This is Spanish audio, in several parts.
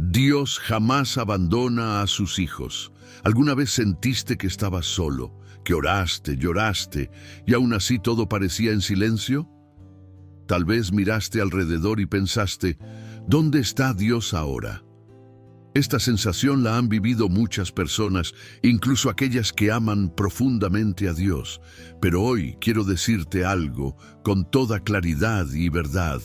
Dios jamás abandona a sus hijos. ¿Alguna vez sentiste que estabas solo, que oraste, lloraste, y aún así todo parecía en silencio? Tal vez miraste alrededor y pensaste, ¿dónde está Dios ahora? Esta sensación la han vivido muchas personas, incluso aquellas que aman profundamente a Dios. Pero hoy quiero decirte algo con toda claridad y verdad.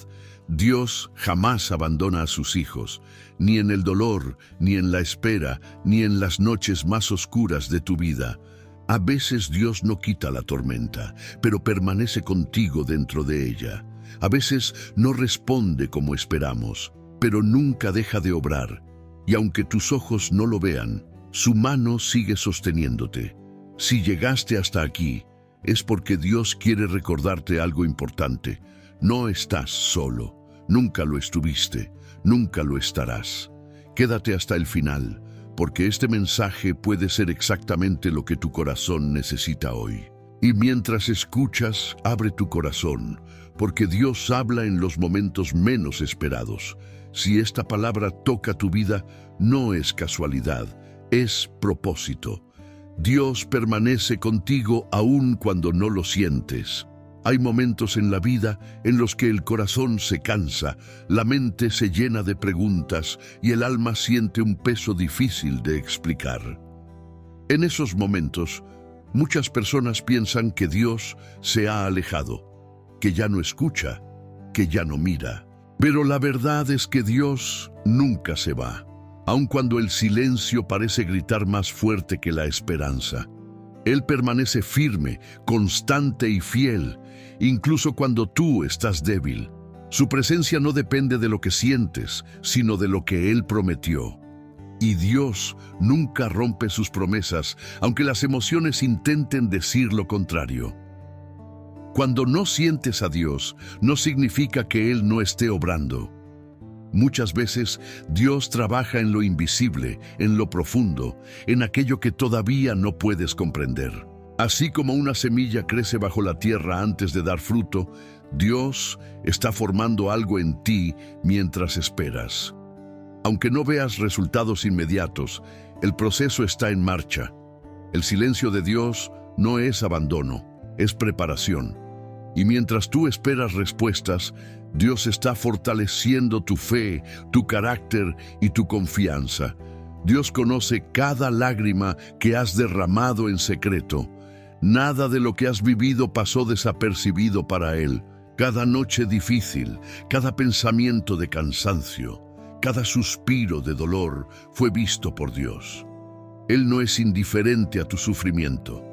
Dios jamás abandona a sus hijos, ni en el dolor, ni en la espera, ni en las noches más oscuras de tu vida. A veces Dios no quita la tormenta, pero permanece contigo dentro de ella. A veces no responde como esperamos, pero nunca deja de obrar. Y aunque tus ojos no lo vean, su mano sigue sosteniéndote. Si llegaste hasta aquí, es porque Dios quiere recordarte algo importante. No estás solo, nunca lo estuviste, nunca lo estarás. Quédate hasta el final, porque este mensaje puede ser exactamente lo que tu corazón necesita hoy. Y mientras escuchas, abre tu corazón, porque Dios habla en los momentos menos esperados. Si esta palabra toca tu vida, no es casualidad, es propósito. Dios permanece contigo aun cuando no lo sientes. Hay momentos en la vida en los que el corazón se cansa, la mente se llena de preguntas y el alma siente un peso difícil de explicar. En esos momentos, muchas personas piensan que Dios se ha alejado, que ya no escucha, que ya no mira. Pero la verdad es que Dios nunca se va, aun cuando el silencio parece gritar más fuerte que la esperanza. Él permanece firme, constante y fiel, incluso cuando tú estás débil. Su presencia no depende de lo que sientes, sino de lo que Él prometió. Y Dios nunca rompe sus promesas, aunque las emociones intenten decir lo contrario. Cuando no sientes a Dios, no significa que Él no esté obrando. Muchas veces Dios trabaja en lo invisible, en lo profundo, en aquello que todavía no puedes comprender. Así como una semilla crece bajo la tierra antes de dar fruto, Dios está formando algo en ti mientras esperas. Aunque no veas resultados inmediatos, el proceso está en marcha. El silencio de Dios no es abandono, es preparación. Y mientras tú esperas respuestas, Dios está fortaleciendo tu fe, tu carácter y tu confianza. Dios conoce cada lágrima que has derramado en secreto. Nada de lo que has vivido pasó desapercibido para Él. Cada noche difícil, cada pensamiento de cansancio, cada suspiro de dolor fue visto por Dios. Él no es indiferente a tu sufrimiento.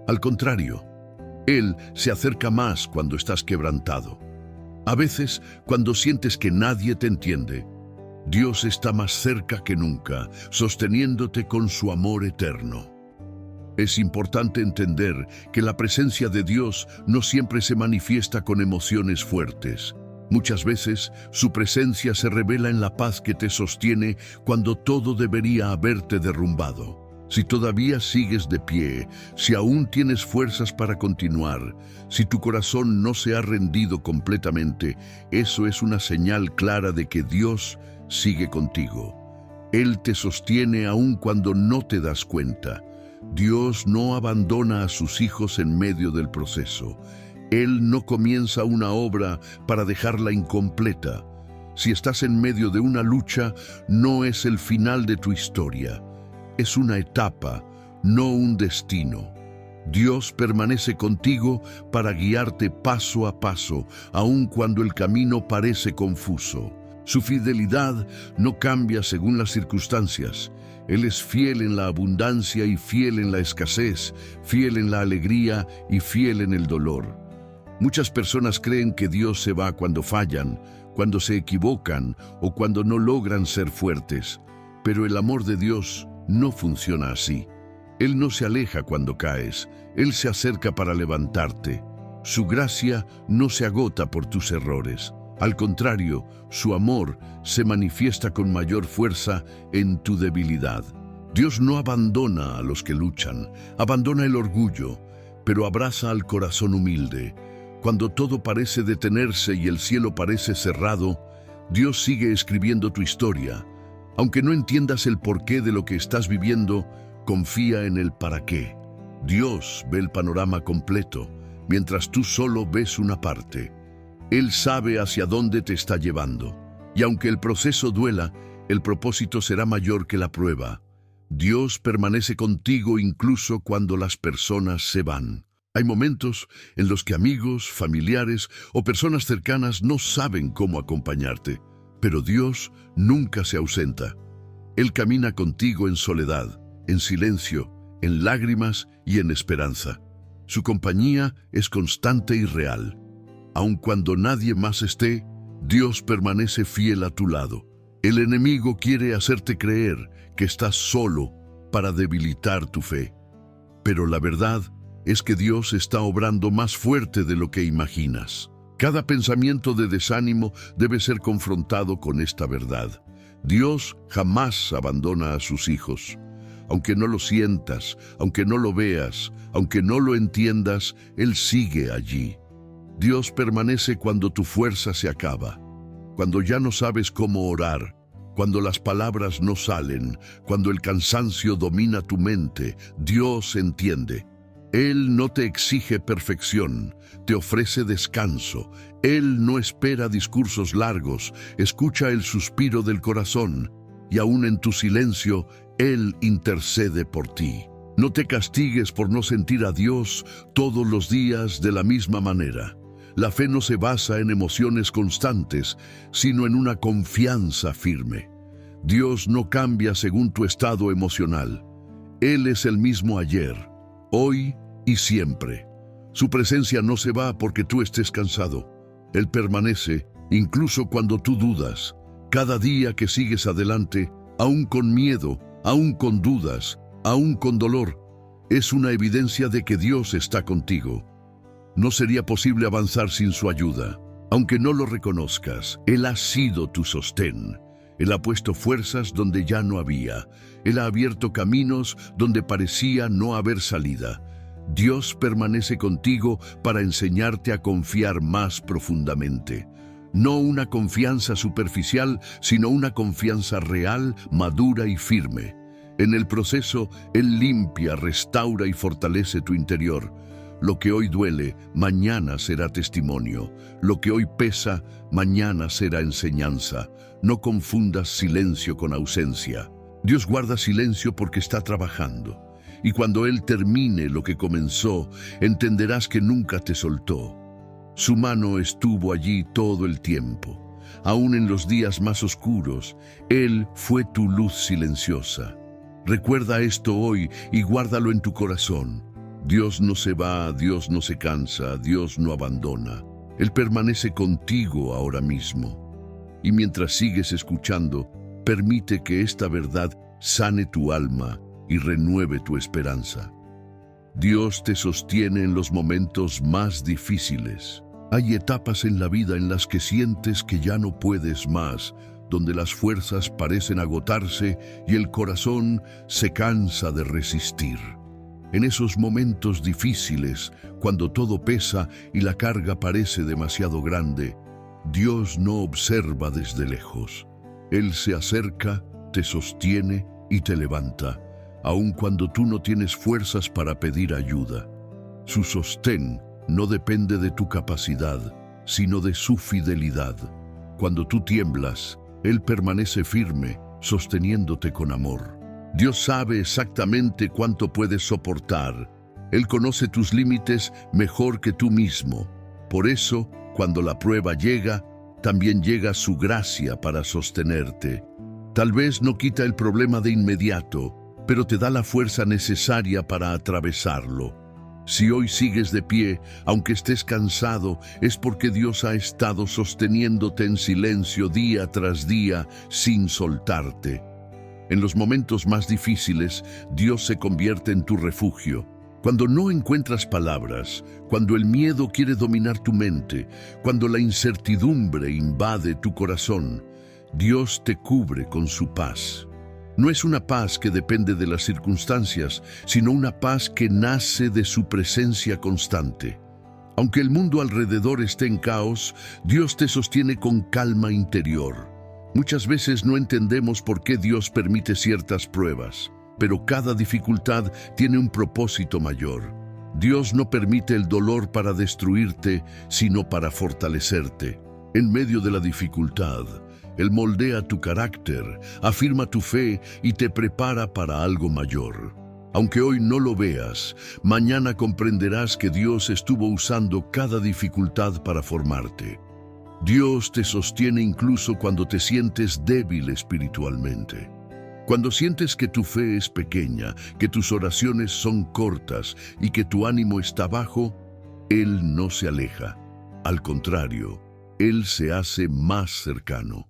Al contrario, Él se acerca más cuando estás quebrantado. A veces, cuando sientes que nadie te entiende, Dios está más cerca que nunca, sosteniéndote con su amor eterno. Es importante entender que la presencia de Dios no siempre se manifiesta con emociones fuertes. Muchas veces, su presencia se revela en la paz que te sostiene cuando todo debería haberte derrumbado. Si todavía sigues de pie, si aún tienes fuerzas para continuar, si tu corazón no se ha rendido completamente, eso es una señal clara de que Dios sigue contigo. Él te sostiene aún cuando no te das cuenta. Dios no abandona a sus hijos en medio del proceso. Él no comienza una obra para dejarla incompleta. Si estás en medio de una lucha, no es el final de tu historia. Es una etapa, no un destino. Dios permanece contigo para guiarte paso a paso, aun cuando el camino parece confuso. Su fidelidad no cambia según las circunstancias. Él es fiel en la abundancia y fiel en la escasez, fiel en la alegría y fiel en el dolor. Muchas personas creen que Dios se va cuando fallan, cuando se equivocan o cuando no logran ser fuertes. Pero el amor de Dios no funciona así. Él no se aleja cuando caes, Él se acerca para levantarte. Su gracia no se agota por tus errores. Al contrario, su amor se manifiesta con mayor fuerza en tu debilidad. Dios no abandona a los que luchan, abandona el orgullo, pero abraza al corazón humilde. Cuando todo parece detenerse y el cielo parece cerrado, Dios sigue escribiendo tu historia. Aunque no entiendas el porqué de lo que estás viviendo, confía en el para qué. Dios ve el panorama completo, mientras tú solo ves una parte. Él sabe hacia dónde te está llevando. Y aunque el proceso duela, el propósito será mayor que la prueba. Dios permanece contigo incluso cuando las personas se van. Hay momentos en los que amigos, familiares o personas cercanas no saben cómo acompañarte, pero Dios nunca se ausenta. Él camina contigo en soledad, en silencio, en lágrimas y en esperanza. Su compañía es constante y real. Aun cuando nadie más esté, Dios permanece fiel a tu lado. El enemigo quiere hacerte creer que estás solo para debilitar tu fe. Pero la verdad es que Dios está obrando más fuerte de lo que imaginas. Cada pensamiento de desánimo debe ser confrontado con esta verdad. Dios jamás abandona a sus hijos. Aunque no lo sientas, aunque no lo veas, aunque no lo entiendas, Él sigue allí. Dios permanece cuando tu fuerza se acaba, cuando ya no sabes cómo orar, cuando las palabras no salen, cuando el cansancio domina tu mente. Dios entiende. Él no te exige perfección, te ofrece descanso. Él no espera discursos largos, escucha el suspiro del corazón, y aún en tu silencio, Él intercede por ti. No te castigues por no sentir a Dios todos los días de la misma manera. La fe no se basa en emociones constantes, sino en una confianza firme. Dios no cambia según tu estado emocional. Él es el mismo ayer, hoy y siempre. Su presencia no se va porque tú estés cansado. Él permanece incluso cuando tú dudas. Cada día que sigues adelante, aún con miedo, aún con dudas, aún con dolor, es una evidencia de que Dios está contigo. No sería posible avanzar sin su ayuda. Aunque no lo reconozcas, Él ha sido tu sostén. Él ha puesto fuerzas donde ya no había. Él ha abierto caminos donde parecía no haber salida. Dios permanece contigo para enseñarte a confiar más profundamente. No una confianza superficial, sino una confianza real, madura y firme. En el proceso, Él limpia, restaura y fortalece tu interior. Lo que hoy duele, mañana será testimonio. Lo que hoy pesa, mañana será enseñanza. No confundas silencio con ausencia. Dios guarda silencio porque está trabajando. Y cuando Él termine lo que comenzó, entenderás que nunca te soltó. Su mano estuvo allí todo el tiempo. Aún en los días más oscuros, Él fue tu luz silenciosa. Recuerda esto hoy y guárdalo en tu corazón. Dios no se va, Dios no se cansa, Dios no abandona. Él permanece contigo ahora mismo. Y mientras sigues escuchando, permite que esta verdad sane tu alma y renueve tu esperanza. Dios te sostiene en los momentos más difíciles. Hay etapas en la vida en las que sientes que ya no puedes más, donde las fuerzas parecen agotarse y el corazón se cansa de resistir. En esos momentos difíciles, cuando todo pesa y la carga parece demasiado grande, Dios no observa desde lejos. Él se acerca, te sostiene y te levanta, aun cuando tú no tienes fuerzas para pedir ayuda. Su sostén no depende de tu capacidad, sino de su fidelidad. Cuando tú tiemblas, Él permanece firme, sosteniéndote con amor. Dios sabe exactamente cuánto puedes soportar. Él conoce tus límites mejor que tú mismo. Por eso, cuando la prueba llega, también llega su gracia para sostenerte. Tal vez no quita el problema de inmediato, pero te da la fuerza necesaria para atravesarlo. Si hoy sigues de pie, aunque estés cansado, es porque Dios ha estado sosteniéndote en silencio día tras día, sin soltarte. En los momentos más difíciles, Dios se convierte en tu refugio. Cuando no encuentras palabras, cuando el miedo quiere dominar tu mente, cuando la incertidumbre invade tu corazón, Dios te cubre con su paz. No es una paz que depende de las circunstancias, sino una paz que nace de su presencia constante. Aunque el mundo alrededor esté en caos, Dios te sostiene con calma interior. Muchas veces no entendemos por qué Dios permite ciertas pruebas, pero cada dificultad tiene un propósito mayor. Dios no permite el dolor para destruirte, sino para fortalecerte. En medio de la dificultad, Él moldea tu carácter, afirma tu fe y te prepara para algo mayor. Aunque hoy no lo veas, mañana comprenderás que Dios estuvo usando cada dificultad para formarte. Dios te sostiene incluso cuando te sientes débil espiritualmente. Cuando sientes que tu fe es pequeña, que tus oraciones son cortas y que tu ánimo está bajo, Él no se aleja. Al contrario, Él se hace más cercano.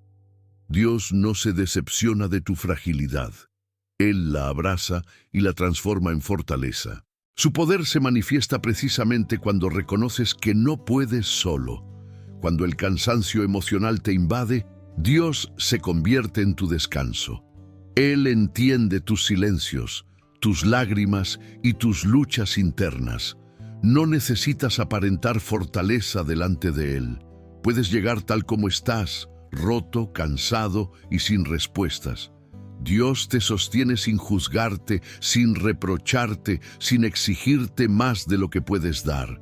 Dios no se decepciona de tu fragilidad. Él la abraza y la transforma en fortaleza. Su poder se manifiesta precisamente cuando reconoces que no puedes solo. Cuando el cansancio emocional te invade, Dios se convierte en tu descanso. Él entiende tus silencios, tus lágrimas y tus luchas internas. No necesitas aparentar fortaleza delante de Él. Puedes llegar tal como estás, roto, cansado y sin respuestas. Dios te sostiene sin juzgarte, sin reprocharte, sin exigirte más de lo que puedes dar.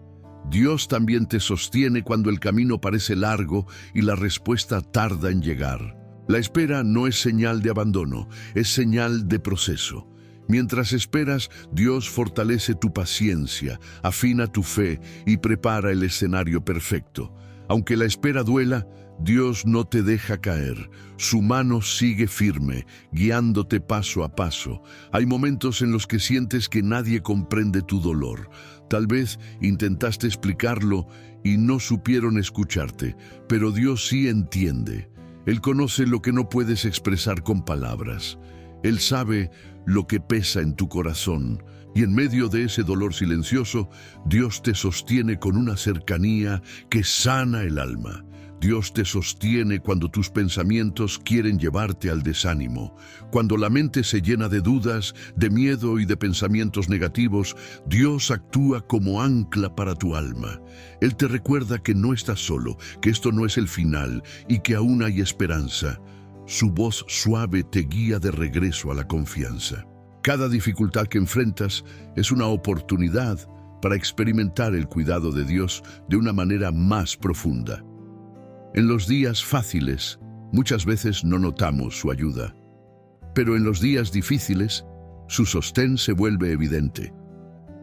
Dios también te sostiene cuando el camino parece largo y la respuesta tarda en llegar. La espera no es señal de abandono, es señal de proceso. Mientras esperas, Dios fortalece tu paciencia, afina tu fe y prepara el escenario perfecto. Aunque la espera duela, Dios no te deja caer. Su mano sigue firme, guiándote paso a paso. Hay momentos en los que sientes que nadie comprende tu dolor. Tal vez intentaste explicarlo y no supieron escucharte, pero Dios sí entiende. Él conoce lo que no puedes expresar con palabras. Él sabe lo que pesa en tu corazón. Y en medio de ese dolor silencioso, Dios te sostiene con una cercanía que sana el alma. Dios te sostiene cuando tus pensamientos quieren llevarte al desánimo. Cuando la mente se llena de dudas, de miedo y de pensamientos negativos, Dios actúa como ancla para tu alma. Él te recuerda que no estás solo, que esto no es el final y que aún hay esperanza. Su voz suave te guía de regreso a la confianza. Cada dificultad que enfrentas es una oportunidad para experimentar el cuidado de Dios de una manera más profunda. En los días fáciles, muchas veces no notamos su ayuda, pero en los días difíciles, su sostén se vuelve evidente.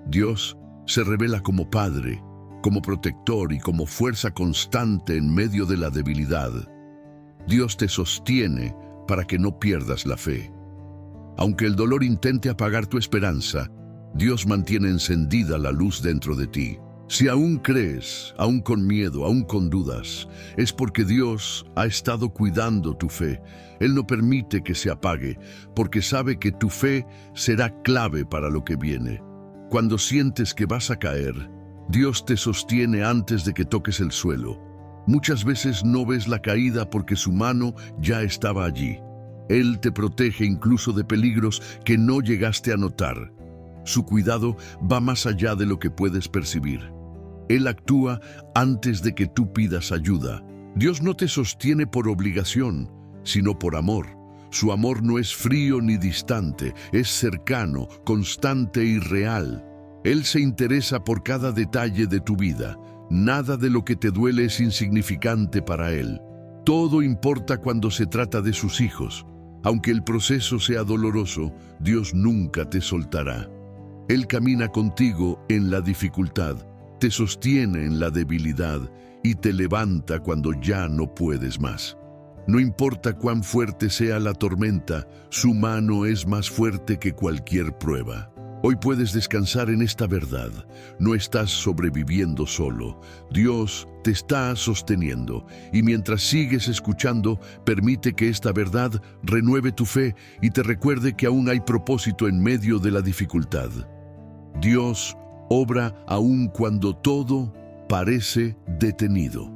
Dios se revela como Padre, como protector y como fuerza constante en medio de la debilidad. Dios te sostiene para que no pierdas la fe. Aunque el dolor intente apagar tu esperanza, Dios mantiene encendida la luz dentro de ti. Si aún crees, aún con miedo, aún con dudas, es porque Dios ha estado cuidando tu fe. Él no permite que se apague, porque sabe que tu fe será clave para lo que viene. Cuando sientes que vas a caer, Dios te sostiene antes de que toques el suelo. Muchas veces no ves la caída porque su mano ya estaba allí. Él te protege incluso de peligros que no llegaste a notar. Su cuidado va más allá de lo que puedes percibir. Él actúa antes de que tú pidas ayuda. Dios no te sostiene por obligación, sino por amor. Su amor no es frío ni distante, es cercano, constante y real. Él se interesa por cada detalle de tu vida. Nada de lo que te duele es insignificante para Él. Todo importa cuando se trata de sus hijos. Aunque el proceso sea doloroso, Dios nunca te soltará. Él camina contigo en la dificultad, te sostiene en la debilidad y te levanta cuando ya no puedes más. No importa cuán fuerte sea la tormenta, su mano es más fuerte que cualquier prueba. Hoy puedes descansar en esta verdad. No estás sobreviviendo solo. Dios te está sosteniendo. Y mientras sigues escuchando, permite que esta verdad renueve tu fe y te recuerde que aún hay propósito en medio de la dificultad. Dios obra aún cuando todo parece detenido.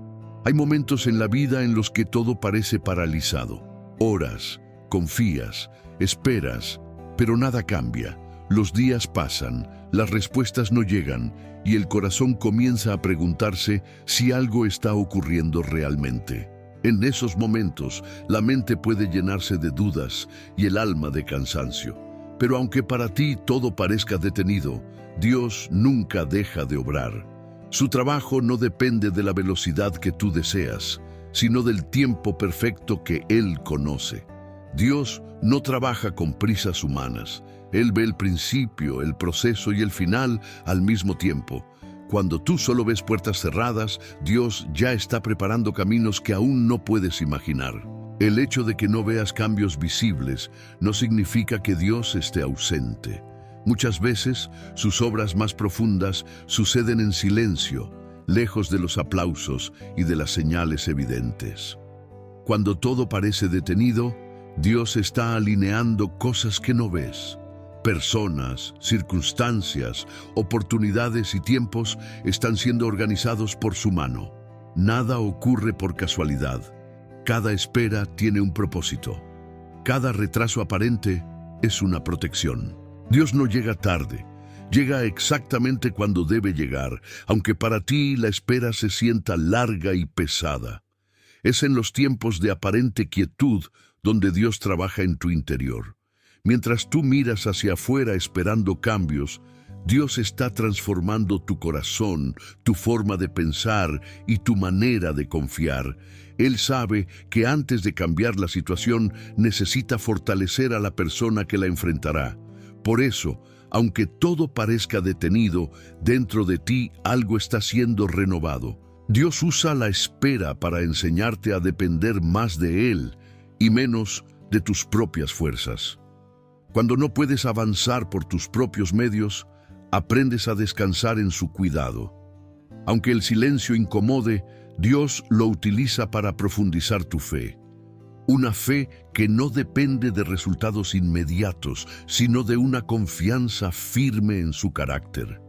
Hay momentos en la vida en los que todo parece paralizado. Oras, confías, esperas, pero nada cambia. Los días pasan, las respuestas no llegan y el corazón comienza a preguntarse si algo está ocurriendo realmente. En esos momentos, la mente puede llenarse de dudas y el alma de cansancio. Pero aunque para ti todo parezca detenido, Dios nunca deja de obrar. Su trabajo no depende de la velocidad que tú deseas, sino del tiempo perfecto que Él conoce. Dios no trabaja con prisas humanas. Él ve el principio, el proceso y el final al mismo tiempo. Cuando tú solo ves puertas cerradas, Dios ya está preparando caminos que aún no puedes imaginar. El hecho de que no veas cambios visibles no significa que Dios esté ausente. Muchas veces, sus obras más profundas suceden en silencio, lejos de los aplausos y de las señales evidentes. Cuando todo parece detenido, Dios está alineando cosas que no ves. Personas, circunstancias, oportunidades y tiempos están siendo organizados por su mano. Nada ocurre por casualidad. Cada espera tiene un propósito. Cada retraso aparente es una protección. Dios no llega tarde, llega exactamente cuando debe llegar, aunque para ti la espera se sienta larga y pesada. Es en los tiempos de aparente quietud donde Dios trabaja en tu interior. Mientras tú miras hacia afuera esperando cambios, Dios está transformando tu corazón, tu forma de pensar y tu manera de confiar. Él sabe que antes de cambiar la situación necesita fortalecer a la persona que la enfrentará. Por eso, aunque todo parezca detenido, dentro de ti algo está siendo renovado. Dios usa la espera para enseñarte a depender más de Él y menos de tus propias fuerzas. Cuando no puedes avanzar por tus propios medios, aprendes a descansar en su cuidado. Aunque el silencio incomode, Dios lo utiliza para profundizar tu fe. Una fe que no depende de resultados inmediatos, sino de una confianza firme en su carácter.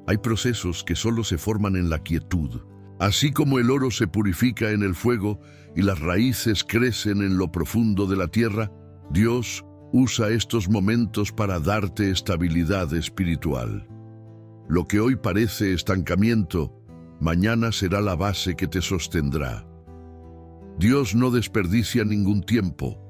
Hay procesos que solo se forman en la quietud. Así como el oro se purifica en el fuego y las raíces crecen en lo profundo de la tierra, Dios usa estos momentos para darte estabilidad espiritual. Lo que hoy parece estancamiento, mañana será la base que te sostendrá. Dios no desperdicia ningún tiempo,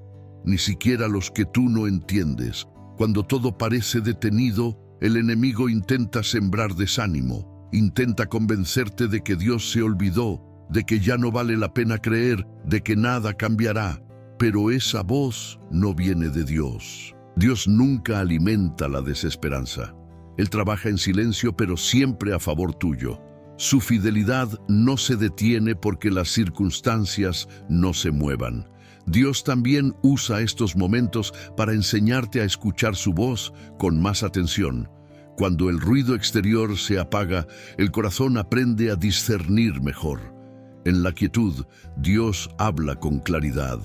ni siquiera los que tú no entiendes. Cuando todo parece detenido, el enemigo intenta sembrar desánimo, intenta convencerte de que Dios se olvidó, de que ya no vale la pena creer, de que nada cambiará. Pero esa voz no viene de Dios. Dios nunca alimenta la desesperanza. Él trabaja en silencio, pero siempre a favor tuyo. Su fidelidad no se detiene porque las circunstancias no se muevan. Dios también usa estos momentos para enseñarte a escuchar su voz con más atención. Cuando el ruido exterior se apaga, el corazón aprende a discernir mejor. En la quietud, Dios habla con claridad.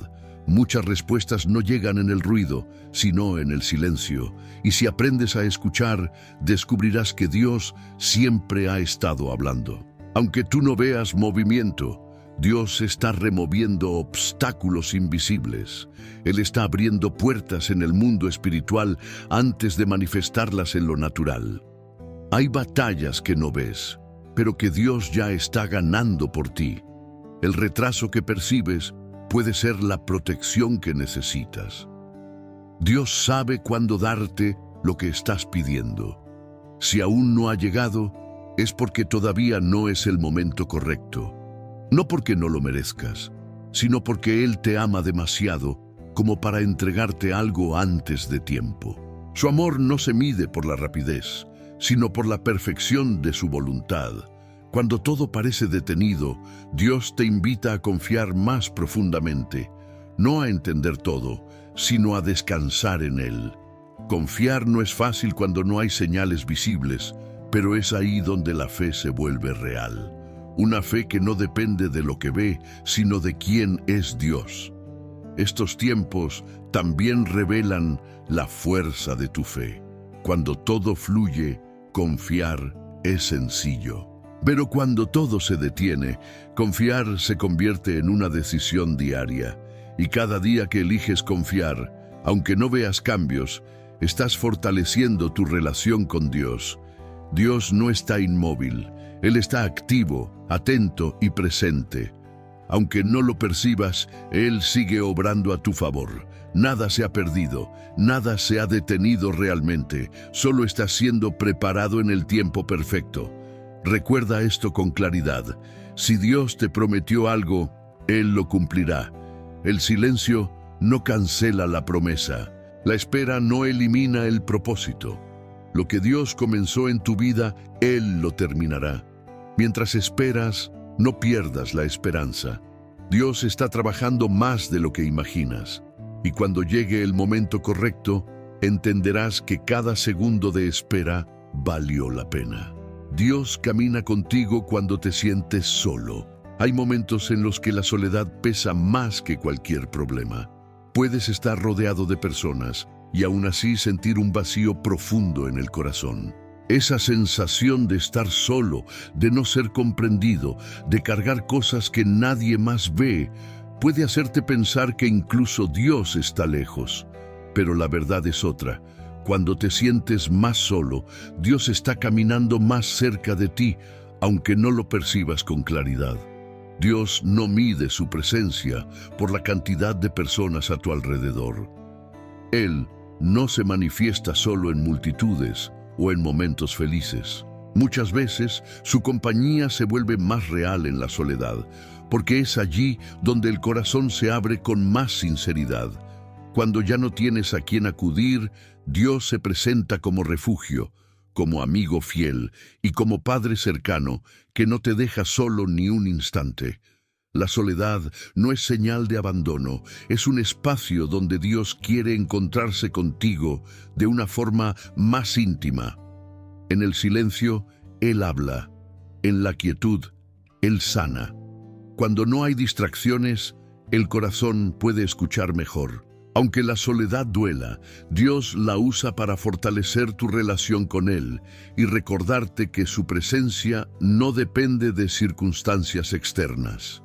Muchas respuestas no llegan en el ruido, sino en el silencio. Y si aprendes a escuchar, descubrirás que Dios siempre ha estado hablando. Aunque tú no veas movimiento, Dios está removiendo obstáculos invisibles. Él está abriendo puertas en el mundo espiritual antes de manifestarlas en lo natural. Hay batallas que no ves, pero que Dios ya está ganando por ti. El retraso que percibes puede ser la protección que necesitas. Dios sabe cuándo darte lo que estás pidiendo. Si aún no ha llegado, es porque todavía no es el momento correcto. No porque no lo merezcas, sino porque Él te ama demasiado como para entregarte algo antes de tiempo. Su amor no se mide por la rapidez, sino por la perfección de su voluntad. Cuando todo parece detenido, Dios te invita a confiar más profundamente, no a entender todo, sino a descansar en Él. Confiar no es fácil cuando no hay señales visibles, pero es ahí donde la fe se vuelve real. Una fe que no depende de lo que ve, sino de quién es Dios. Estos tiempos también revelan la fuerza de tu fe. Cuando todo fluye, confiar es sencillo. Pero cuando todo se detiene, confiar se convierte en una decisión diaria. Y cada día que eliges confiar, aunque no veas cambios, estás fortaleciendo tu relación con Dios. Dios no está inmóvil, Él está activo, atento y presente. Aunque no lo percibas, Él sigue obrando a tu favor. Nada se ha perdido, nada se ha detenido realmente, solo está siendo preparado en el tiempo perfecto. Recuerda esto con claridad. Si Dios te prometió algo, Él lo cumplirá. El silencio no cancela la promesa. La espera no elimina el propósito. Lo que Dios comenzó en tu vida, Él lo terminará. Mientras esperas, no pierdas la esperanza. Dios está trabajando más de lo que imaginas. Y cuando llegue el momento correcto, entenderás que cada segundo de espera valió la pena. Dios camina contigo cuando te sientes solo. Hay momentos en los que la soledad pesa más que cualquier problema. Puedes estar rodeado de personas y aún así sentir un vacío profundo en el corazón. Esa sensación de estar solo, de no ser comprendido, de cargar cosas que nadie más ve, puede hacerte pensar que incluso Dios está lejos. Pero la verdad es otra. Cuando te sientes más solo, Dios está caminando más cerca de ti, aunque no lo percibas con claridad. Dios no mide su presencia por la cantidad de personas a tu alrededor. Él no se manifiesta solo en multitudes o en momentos felices. Muchas veces su compañía se vuelve más real en la soledad, porque es allí donde el corazón se abre con más sinceridad. Cuando ya no tienes a quién acudir, Dios se presenta como refugio, como amigo fiel y como Padre cercano que no te deja solo ni un instante. La soledad no es señal de abandono, es un espacio donde Dios quiere encontrarse contigo de una forma más íntima. En el silencio, Él habla. En la quietud, Él sana. Cuando no hay distracciones, el corazón puede escuchar mejor. Aunque la soledad duela, Dios la usa para fortalecer tu relación con Él y recordarte que su presencia no depende de circunstancias externas.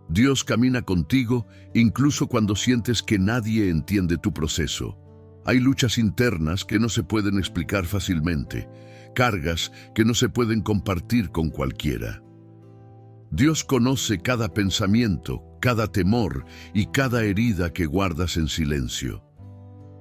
Dios camina contigo incluso cuando sientes que nadie entiende tu proceso. Hay luchas internas que no se pueden explicar fácilmente, cargas que no se pueden compartir con cualquiera. Dios conoce cada pensamiento, cada temor y cada herida que guardas en silencio.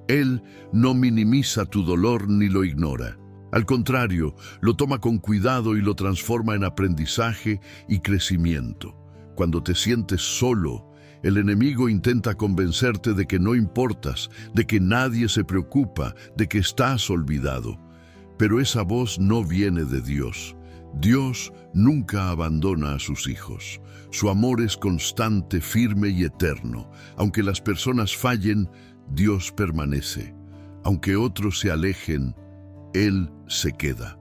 Él no minimiza tu dolor ni lo ignora. Al contrario, lo toma con cuidado y lo transforma en aprendizaje y crecimiento. Cuando te sientes solo, el enemigo intenta convencerte de que no importas, de que nadie se preocupa, de que estás olvidado. Pero esa voz no viene de Dios. Dios nunca abandona a sus hijos. Su amor es constante, firme y eterno. Aunque las personas fallen, Dios permanece. Aunque otros se alejen, Él se queda.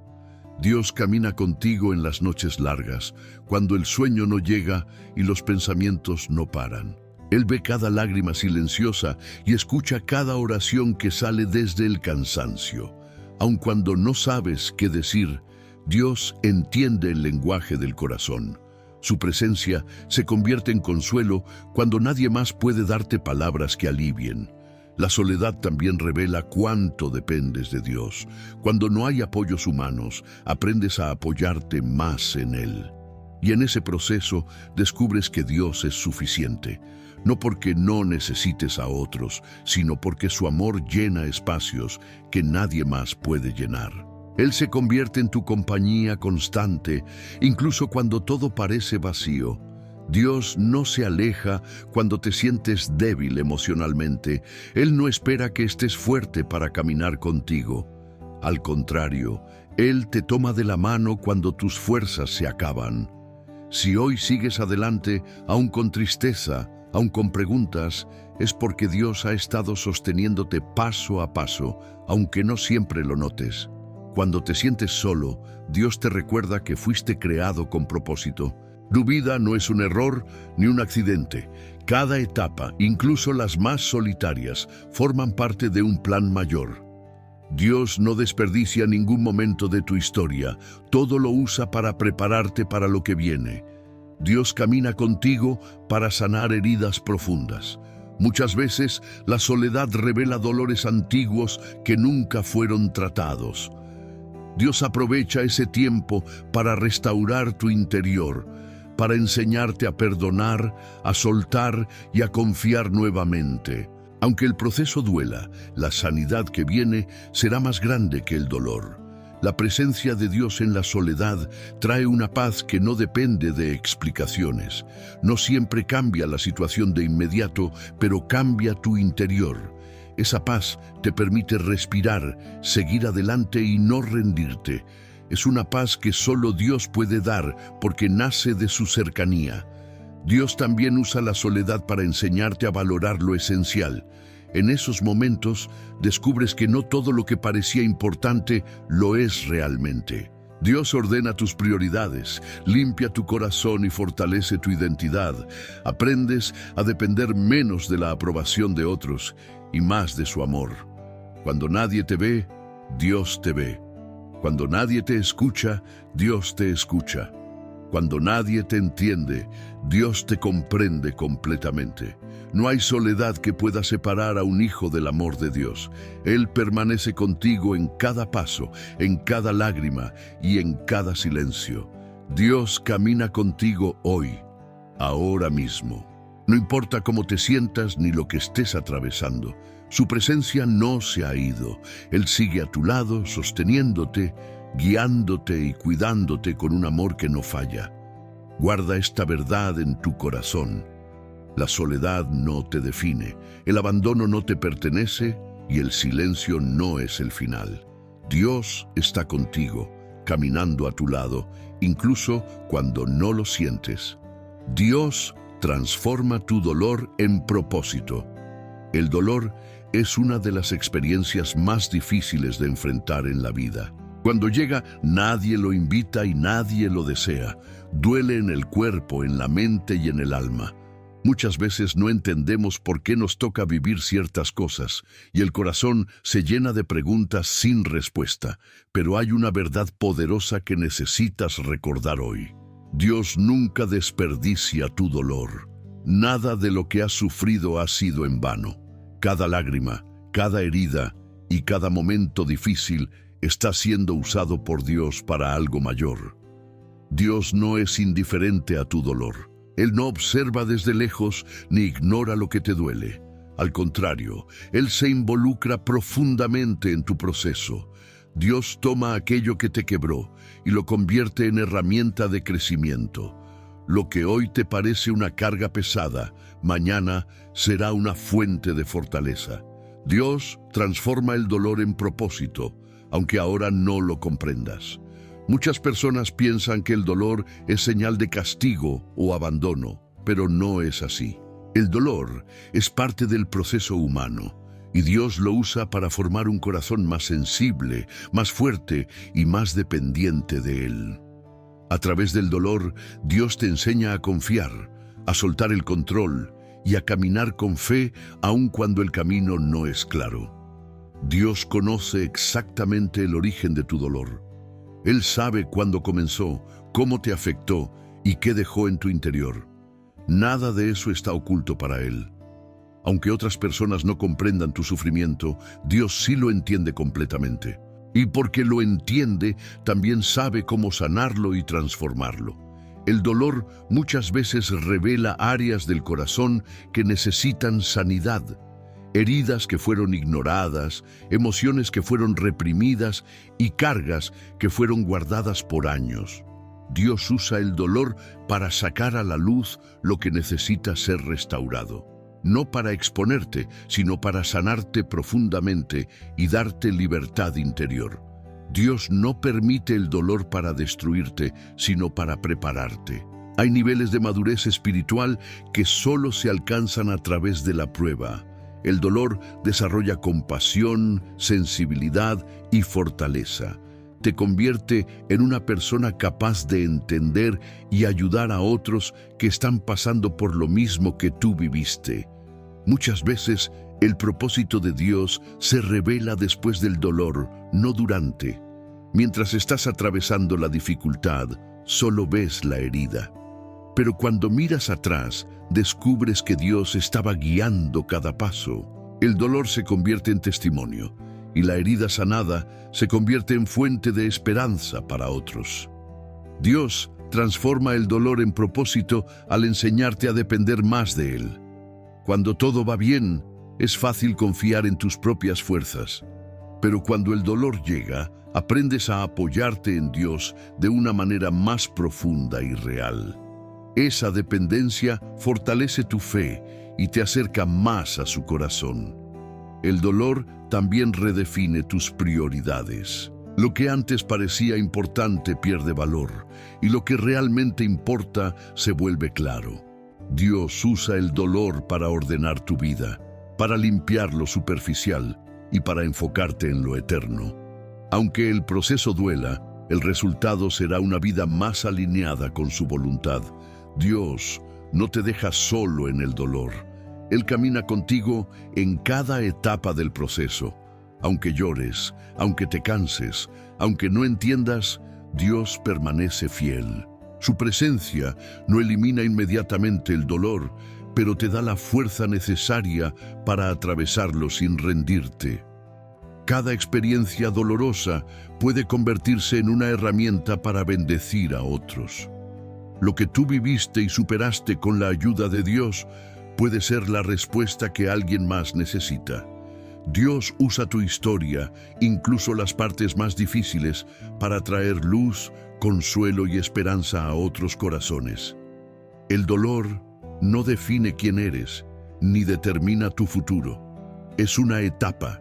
Dios camina contigo en las noches largas, cuando el sueño no llega y los pensamientos no paran. Él ve cada lágrima silenciosa y escucha cada oración que sale desde el cansancio. Aun cuando no sabes qué decir, Dios entiende el lenguaje del corazón. Su presencia se convierte en consuelo cuando nadie más puede darte palabras que alivien. La soledad también revela cuánto dependes de Dios. Cuando no hay apoyos humanos, aprendes a apoyarte más en Él. Y en ese proceso descubres que Dios es suficiente. No porque no necesites a otros, sino porque su amor llena espacios que nadie más puede llenar. Él se convierte en tu compañía constante, incluso cuando todo parece vacío. Dios no se aleja cuando te sientes débil emocionalmente. Él no espera que estés fuerte para caminar contigo. Al contrario, Él te toma de la mano cuando tus fuerzas se acaban. Si hoy sigues adelante, aún con tristeza, aún con preguntas, es porque Dios ha estado sosteniéndote paso a paso, aunque no siempre lo notes. Cuando te sientes solo, Dios te recuerda que fuiste creado con propósito. Tu vida no es un error ni un accidente. Cada etapa, incluso las más solitarias, forman parte de un plan mayor. Dios no desperdicia ningún momento de tu historia. Todo lo usa para prepararte para lo que viene. Dios camina contigo para sanar heridas profundas. Muchas veces, la soledad revela dolores antiguos que nunca fueron tratados. Dios aprovecha ese tiempo para restaurar tu interior, para enseñarte a perdonar, a soltar y a confiar nuevamente. Aunque el proceso duela, la sanidad que viene será más grande que el dolor. La presencia de Dios en la soledad trae una paz que no depende de explicaciones. No siempre cambia la situación de inmediato, pero cambia tu interior. Esa paz te permite respirar, seguir adelante y no rendirte. Es una paz que solo Dios puede dar porque nace de su cercanía. Dios también usa la soledad para enseñarte a valorar lo esencial. En esos momentos descubres que no todo lo que parecía importante lo es realmente. Dios ordena tus prioridades, limpia tu corazón y fortalece tu identidad. Aprendes a depender menos de la aprobación de otros y más de su amor. Cuando nadie te ve, Dios te ve. Cuando nadie te escucha, Dios te escucha. Cuando nadie te entiende, Dios te comprende completamente. No hay soledad que pueda separar a un hijo del amor de Dios. Él permanece contigo en cada paso, en cada lágrima y en cada silencio. Dios camina contigo hoy, ahora mismo. No importa cómo te sientas ni lo que estés atravesando, su presencia no se ha ido. Él sigue a tu lado, sosteniéndote, guiándote y cuidándote con un amor que no falla. Guarda esta verdad en tu corazón. La soledad no te define, el abandono no te pertenece y el silencio no es el final. Dios está contigo, caminando a tu lado, incluso cuando no lo sientes. Dios transforma tu dolor en propósito. El dolor es una de las experiencias más difíciles de enfrentar en la vida. Cuando llega, nadie lo invita y nadie lo desea. Duele en el cuerpo, en la mente y en el alma. Muchas veces no entendemos por qué nos toca vivir ciertas cosas y el corazón se llena de preguntas sin respuesta. Pero hay una verdad poderosa que necesitas recordar hoy. Dios nunca desperdicia tu dolor. Nada de lo que has sufrido ha sido en vano. Cada lágrima, cada herida y cada momento difícil está siendo usado por Dios para algo mayor. Dios no es indiferente a tu dolor. Él no observa desde lejos ni ignora lo que te duele. Al contrario, Él se involucra profundamente en tu proceso. Dios toma aquello que te quebró y lo convierte en herramienta de crecimiento. Lo que hoy te parece una carga pesada, mañana será una fuente de fortaleza. Dios transforma el dolor en propósito, aunque ahora no lo comprendas. Muchas personas piensan que el dolor es señal de castigo o abandono, pero no es así. El dolor es parte del proceso humano y Dios lo usa para formar un corazón más sensible, más fuerte y más dependiente de Él. A través del dolor, Dios te enseña a confiar, a soltar el control y a caminar con fe aun cuando el camino no es claro. Dios conoce exactamente el origen de tu dolor. Él sabe cuándo comenzó, cómo te afectó y qué dejó en tu interior. Nada de eso está oculto para Él. Aunque otras personas no comprendan tu sufrimiento, Dios sí lo entiende completamente. Y porque lo entiende, también sabe cómo sanarlo y transformarlo. El dolor muchas veces revela áreas del corazón que necesitan sanidad. Heridas que fueron ignoradas, emociones que fueron reprimidas y cargas que fueron guardadas por años. Dios usa el dolor para sacar a la luz lo que necesita ser restaurado. No para exponerte, sino para sanarte profundamente y darte libertad interior. Dios no permite el dolor para destruirte, sino para prepararte. Hay niveles de madurez espiritual que solo se alcanzan a través de la prueba. El dolor desarrolla compasión, sensibilidad y fortaleza. Te convierte en una persona capaz de entender y ayudar a otros que están pasando por lo mismo que tú viviste. Muchas veces, el propósito de Dios se revela después del dolor, no durante. Mientras estás atravesando la dificultad, solo ves la herida. Pero cuando miras atrás, descubres que Dios estaba guiando cada paso. El dolor se convierte en testimonio y la herida sanada se convierte en fuente de esperanza para otros. Dios transforma el dolor en propósito al enseñarte a depender más de Él. Cuando todo va bien, es fácil confiar en tus propias fuerzas. Pero cuando el dolor llega, aprendes a apoyarte en Dios de una manera más profunda y real. Esa dependencia fortalece tu fe y te acerca más a su corazón. El dolor también redefine tus prioridades. Lo que antes parecía importante pierde valor, y lo que realmente importa se vuelve claro. Dios usa el dolor para ordenar tu vida, para limpiar lo superficial y para enfocarte en lo eterno. Aunque el proceso duela, el resultado será una vida más alineada con su voluntad. Dios no te deja solo en el dolor. Él camina contigo en cada etapa del proceso. Aunque llores, aunque te canses, aunque no entiendas, Dios permanece fiel. Su presencia no elimina inmediatamente el dolor, pero te da la fuerza necesaria para atravesarlo sin rendirte. Cada experiencia dolorosa puede convertirse en una herramienta para bendecir a otros. Lo que tú viviste y superaste con la ayuda de Dios puede ser la respuesta que alguien más necesita. Dios usa tu historia, incluso las partes más difíciles, para traer luz, consuelo y esperanza a otros corazones. El dolor no define quién eres, ni determina tu futuro. Es una etapa,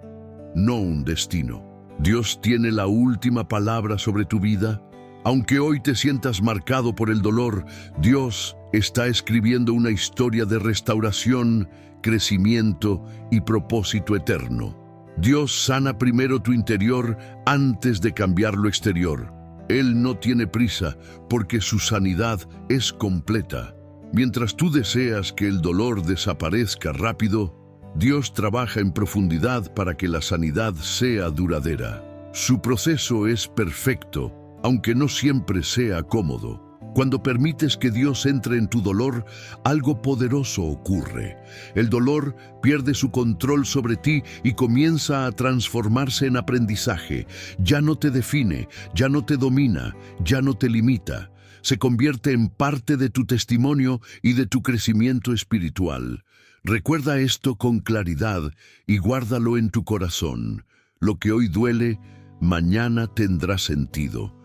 no un destino. Dios tiene la última palabra sobre tu vida. Aunque hoy te sientas marcado por el dolor, Dios está escribiendo una historia de restauración, crecimiento y propósito eterno. Dios sana primero tu interior antes de cambiar lo exterior. Él no tiene prisa porque su sanidad es completa. Mientras tú deseas que el dolor desaparezca rápido, Dios trabaja en profundidad para que la sanidad sea duradera. Su proceso es perfecto, aunque no siempre sea cómodo. Cuando permites que Dios entre en tu dolor, algo poderoso ocurre. El dolor pierde su control sobre ti y comienza a transformarse en aprendizaje. Ya no te define, ya no te domina, ya no te limita. Se convierte en parte de tu testimonio y de tu crecimiento espiritual. Recuerda esto con claridad y guárdalo en tu corazón. Lo que hoy duele, mañana tendrá sentido.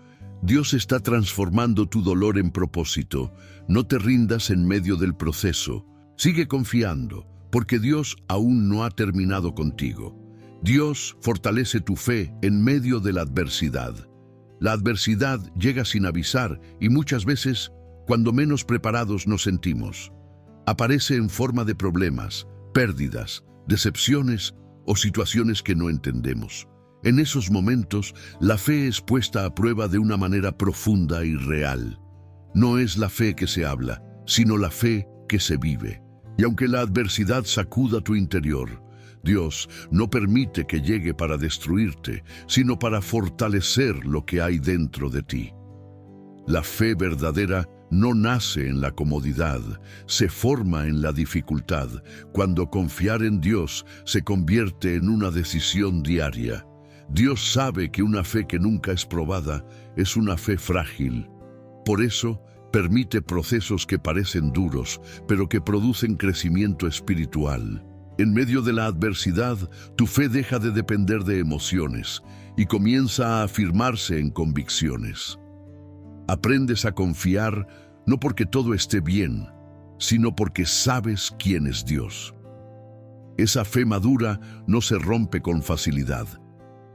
Dios está transformando tu dolor en propósito. No te rindas en medio del proceso. Sigue confiando, porque Dios aún no ha terminado contigo. Dios fortalece tu fe en medio de la adversidad. La adversidad llega sin avisar y muchas veces, cuando menos preparados nos sentimos, aparece en forma de problemas, pérdidas, decepciones o situaciones que no entendemos. En esos momentos, la fe es puesta a prueba de una manera profunda y real. No es la fe que se habla, sino la fe que se vive. Y aunque la adversidad sacuda tu interior, Dios no permite que llegue para destruirte, sino para fortalecer lo que hay dentro de ti. La fe verdadera no nace en la comodidad, se forma en la dificultad, cuando confiar en Dios se convierte en una decisión diaria. Dios sabe que una fe que nunca es probada es una fe frágil. Por eso, permite procesos que parecen duros, pero que producen crecimiento espiritual. En medio de la adversidad, tu fe deja de depender de emociones y comienza a afirmarse en convicciones. Aprendes a confiar no porque todo esté bien, sino porque sabes quién es Dios. Esa fe madura no se rompe con facilidad,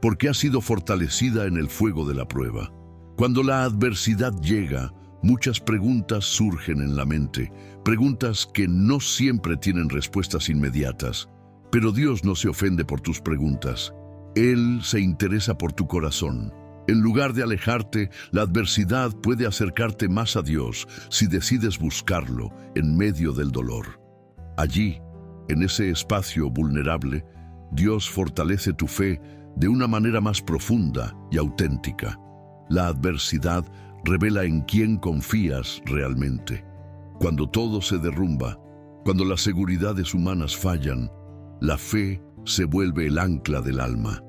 porque ha sido fortalecida en el fuego de la prueba. Cuando la adversidad llega, muchas preguntas surgen en la mente, preguntas que no siempre tienen respuestas inmediatas. Pero Dios no se ofende por tus preguntas. Él se interesa por tu corazón. En lugar de alejarte, la adversidad puede acercarte más a Dios si decides buscarlo en medio del dolor. Allí, en ese espacio vulnerable, Dios fortalece tu fe de una manera más profunda y auténtica. La adversidad revela en quién confías realmente. Cuando todo se derrumba, cuando las seguridades humanas fallan, la fe se vuelve el ancla del alma.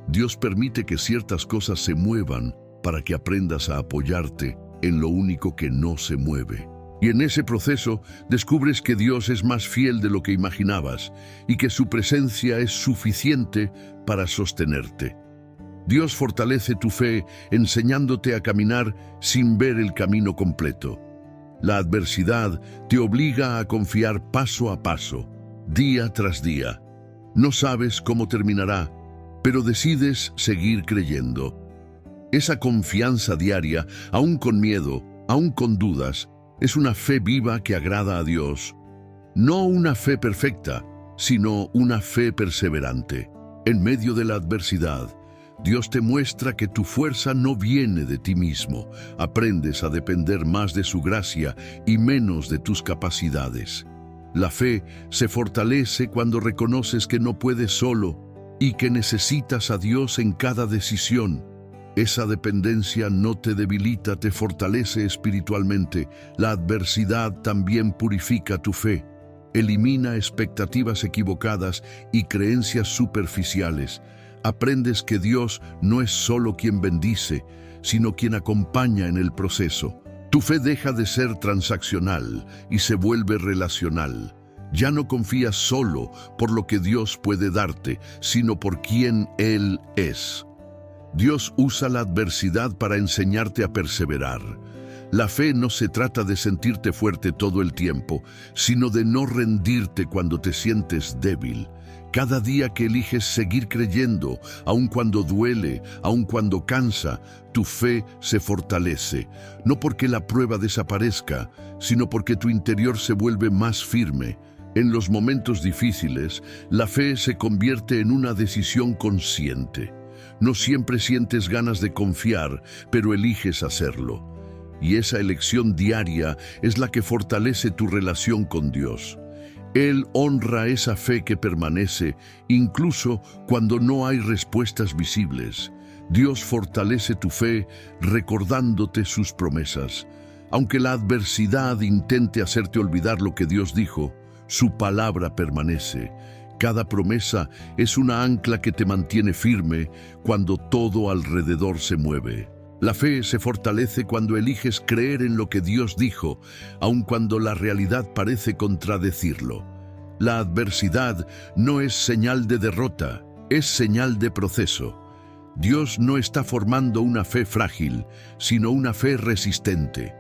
Dios permite que ciertas cosas se muevan para que aprendas a apoyarte en lo único que no se mueve. Y en ese proceso descubres que Dios es más fiel de lo que imaginabas y que su presencia es suficiente para sostenerte. Dios fortalece tu fe enseñándote a caminar sin ver el camino completo. La adversidad te obliga a confiar paso a paso, día tras día. No sabes cómo terminará, pero decides seguir creyendo. Esa confianza diaria, aún con miedo, aún con dudas, es una fe viva que agrada a Dios. No una fe perfecta, sino una fe perseverante. En medio de la adversidad, Dios te muestra que tu fuerza no viene de ti mismo. Aprendes a depender más de su gracia y menos de tus capacidades. La fe se fortalece cuando reconoces que no puedes solo y que necesitas a Dios en cada decisión. Esa dependencia no te debilita, te fortalece espiritualmente. La adversidad también purifica tu fe. Elimina expectativas equivocadas y creencias superficiales. Aprendes que Dios no es solo quien bendice, sino quien acompaña en el proceso. Tu fe deja de ser transaccional y se vuelve relacional. Ya no confías solo por lo que Dios puede darte, sino por quien Él es. Dios usa la adversidad para enseñarte a perseverar. La fe no se trata de sentirte fuerte todo el tiempo, sino de no rendirte cuando te sientes débil. Cada día que eliges seguir creyendo, aun cuando duele, aun cuando cansa, tu fe se fortalece. No porque la prueba desaparezca, sino porque tu interior se vuelve más firme. En los momentos difíciles, la fe se convierte en una decisión consciente. No siempre sientes ganas de confiar, pero eliges hacerlo. Y esa elección diaria es la que fortalece tu relación con Dios. Él honra esa fe que permanece, incluso cuando no hay respuestas visibles. Dios fortalece tu fe recordándote sus promesas. Aunque la adversidad intente hacerte olvidar lo que Dios dijo, su palabra permanece. Cada promesa es una ancla que te mantiene firme cuando todo alrededor se mueve. La fe se fortalece cuando eliges creer en lo que Dios dijo, aun cuando la realidad parece contradecirlo. La adversidad no es señal de derrota, es señal de proceso. Dios no está formando una fe frágil, sino una fe resistente.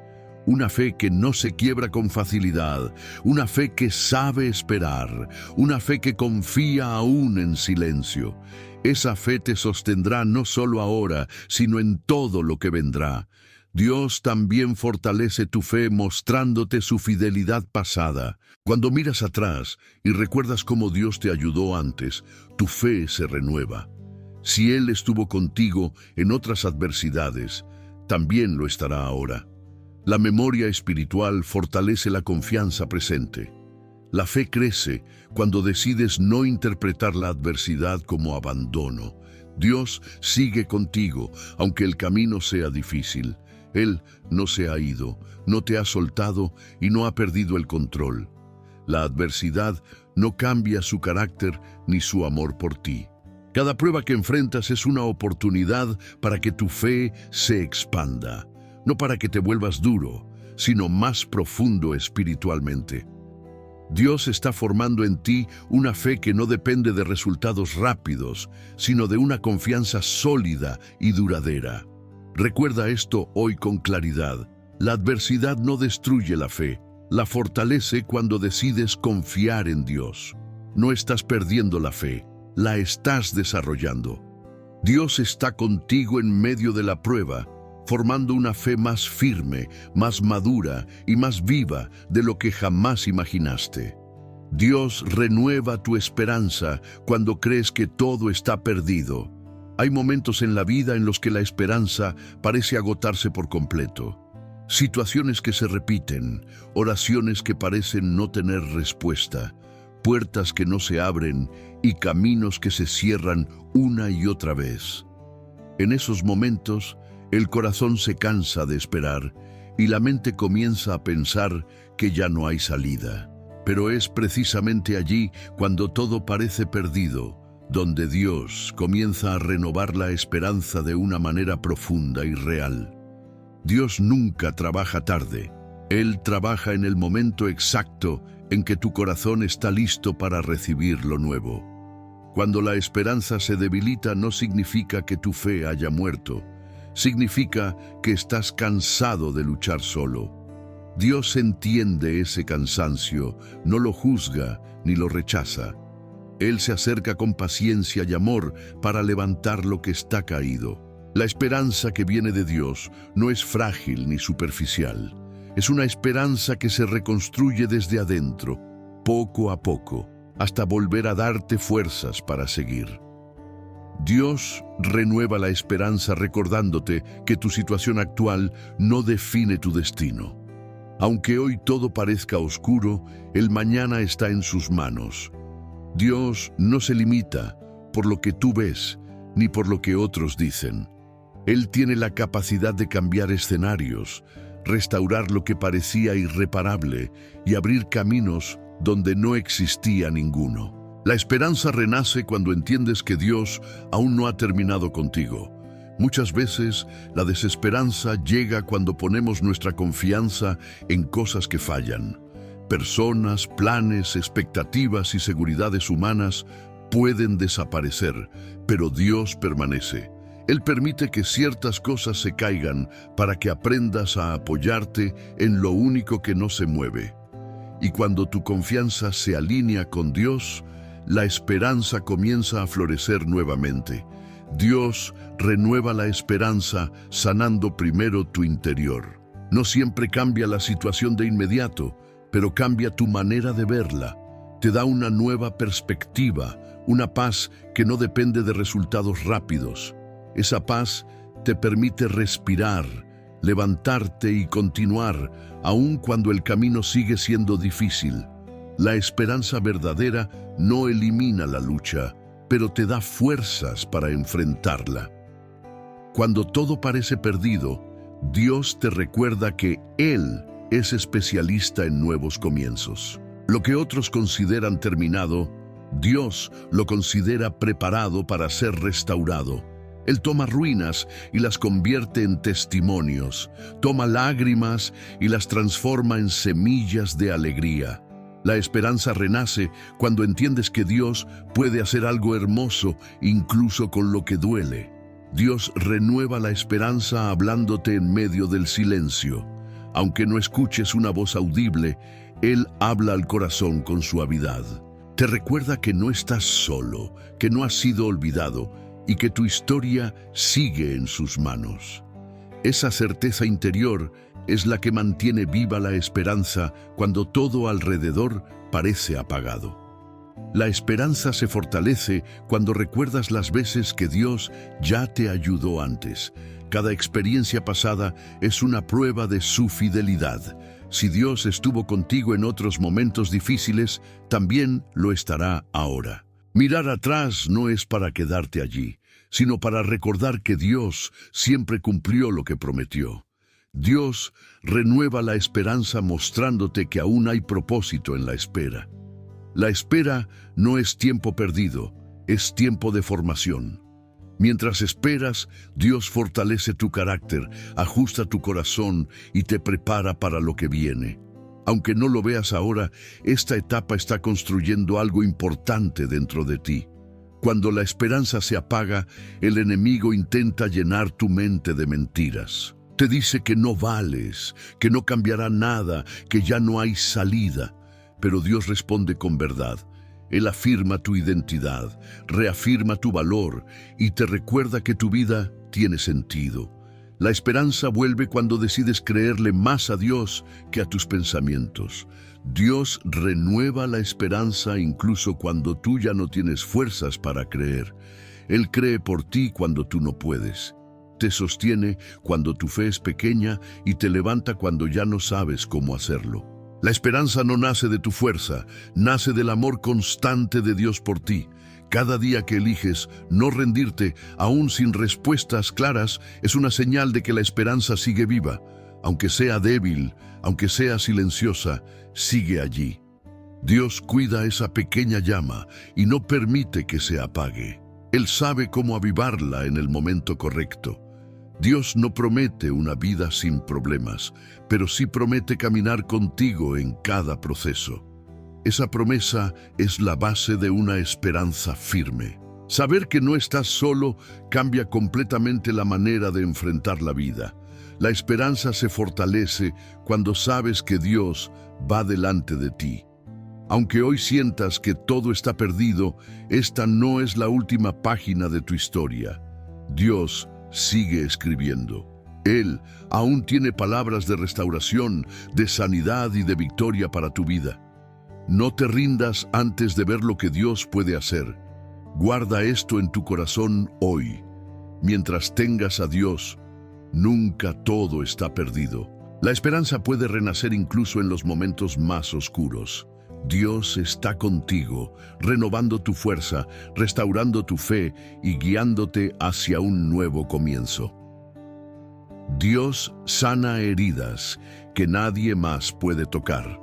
Una fe que no se quiebra con facilidad, una fe que sabe esperar, una fe que confía aún en silencio. Esa fe te sostendrá no solo ahora, sino en todo lo que vendrá. Dios también fortalece tu fe mostrándote su fidelidad pasada. Cuando miras atrás y recuerdas cómo Dios te ayudó antes, tu fe se renueva. Si Él estuvo contigo en otras adversidades, también lo estará ahora. La memoria espiritual fortalece la confianza presente. La fe crece cuando decides no interpretar la adversidad como abandono. Dios sigue contigo, aunque el camino sea difícil. Él no se ha ido, no te ha soltado y no ha perdido el control. La adversidad no cambia su carácter ni su amor por ti. Cada prueba que enfrentas es una oportunidad para que tu fe se expanda. No para que te vuelvas duro, sino más profundo espiritualmente. Dios está formando en ti una fe que no depende de resultados rápidos, sino de una confianza sólida y duradera. Recuerda esto hoy con claridad. La adversidad no destruye la fe, la fortalece cuando decides confiar en Dios. No estás perdiendo la fe, la estás desarrollando. Dios está contigo en medio de la prueba, formando una fe más firme, más madura y más viva de lo que jamás imaginaste. Dios renueva tu esperanza cuando crees que todo está perdido. Hay momentos en la vida en los que la esperanza parece agotarse por completo. Situaciones que se repiten, oraciones que parecen no tener respuesta, puertas que no se abren y caminos que se cierran una y otra vez. En esos momentos, el corazón se cansa de esperar y la mente comienza a pensar que ya no hay salida. Pero es precisamente allí, cuando todo parece perdido, donde Dios comienza a renovar la esperanza de una manera profunda y real. Dios nunca trabaja tarde. Él trabaja en el momento exacto en que tu corazón está listo para recibir lo nuevo. Cuando la esperanza se debilita, no significa que tu fe haya muerto. Significa que estás cansado de luchar solo. Dios entiende ese cansancio, no lo juzga ni lo rechaza. Él se acerca con paciencia y amor para levantar lo que está caído. La esperanza que viene de Dios no es frágil ni superficial. Es una esperanza que se reconstruye desde adentro, poco a poco, hasta volver a darte fuerzas para seguir. Dios renueva la esperanza recordándote que tu situación actual no define tu destino. Aunque hoy todo parezca oscuro, el mañana está en sus manos. Dios no se limita por lo que tú ves, ni por lo que otros dicen. Él tiene la capacidad de cambiar escenarios, restaurar lo que parecía irreparable y abrir caminos donde no existía ninguno. La esperanza renace cuando entiendes que Dios aún no ha terminado contigo. Muchas veces la desesperanza llega cuando ponemos nuestra confianza en cosas que fallan. Personas, planes, expectativas y seguridades humanas pueden desaparecer, pero Dios permanece. Él permite que ciertas cosas se caigan para que aprendas a apoyarte en lo único que no se mueve. Y cuando tu confianza se alinea con Dios, la esperanza comienza a florecer nuevamente. Dios renueva la esperanza sanando primero tu interior. No siempre cambia la situación de inmediato, pero cambia tu manera de verla. Te da una nueva perspectiva, una paz que no depende de resultados rápidos. Esa paz te permite respirar, levantarte y continuar, aun cuando el camino sigue siendo difícil. La esperanza verdadera no elimina la lucha, pero te da fuerzas para enfrentarla. Cuando todo parece perdido, Dios te recuerda que Él es especialista en nuevos comienzos. Lo que otros consideran terminado, Dios lo considera preparado para ser restaurado. Él toma ruinas y las convierte en testimonios, toma lágrimas y las transforma en semillas de alegría. La esperanza renace cuando entiendes que Dios puede hacer algo hermoso incluso con lo que duele. Dios renueva la esperanza hablándote en medio del silencio. Aunque no escuches una voz audible, Él habla al corazón con suavidad. Te recuerda que no estás solo, que no has sido olvidado y que tu historia sigue en sus manos. Esa certeza interior es la que mantiene viva la esperanza cuando todo alrededor parece apagado. La esperanza se fortalece cuando recuerdas las veces que Dios ya te ayudó antes. Cada experiencia pasada es una prueba de su fidelidad. Si Dios estuvo contigo en otros momentos difíciles, también lo estará ahora. Mirar atrás no es para quedarte allí, sino para recordar que Dios siempre cumplió lo que prometió. Dios renueva la esperanza mostrándote que aún hay propósito en la espera. La espera no es tiempo perdido, es tiempo de formación. Mientras esperas, Dios fortalece tu carácter, ajusta tu corazón y te prepara para lo que viene. Aunque no lo veas ahora, esta etapa está construyendo algo importante dentro de ti. Cuando la esperanza se apaga, el enemigo intenta llenar tu mente de mentiras. Te dice que no vales, que no cambiará nada, que ya no hay salida. Pero Dios responde con verdad. Él afirma tu identidad, reafirma tu valor y te recuerda que tu vida tiene sentido. La esperanza vuelve cuando decides creerle más a Dios que a tus pensamientos. Dios renueva la esperanza incluso cuando tú ya no tienes fuerzas para creer. Él cree por ti cuando tú no puedes. Te sostiene cuando tu fe es pequeña y te levanta cuando ya no sabes cómo hacerlo. La esperanza no nace de tu fuerza, nace del amor constante de Dios por ti. Cada día que eliges no rendirte, aún sin respuestas claras, es una señal de que la esperanza sigue viva. Aunque sea débil, aunque sea silenciosa, sigue allí. Dios cuida esa pequeña llama y no permite que se apague. Él sabe cómo avivarla en el momento correcto. Dios no promete una vida sin problemas, pero sí promete caminar contigo en cada proceso. Esa promesa es la base de una esperanza firme. Saber que no estás solo cambia completamente la manera de enfrentar la vida. La esperanza se fortalece cuando sabes que Dios va delante de ti. Aunque hoy sientas que todo está perdido, esta no es la última página de tu historia. Dios sigue escribiendo. Él aún tiene palabras de restauración, de sanidad y de victoria para tu vida. No te rindas antes de ver lo que Dios puede hacer. Guarda esto en tu corazón hoy. Mientras tengas a Dios, nunca todo está perdido. La esperanza puede renacer incluso en los momentos más oscuros. Dios está contigo, renovando tu fuerza, restaurando tu fe y guiándote hacia un nuevo comienzo. Dios sana heridas que nadie más puede tocar.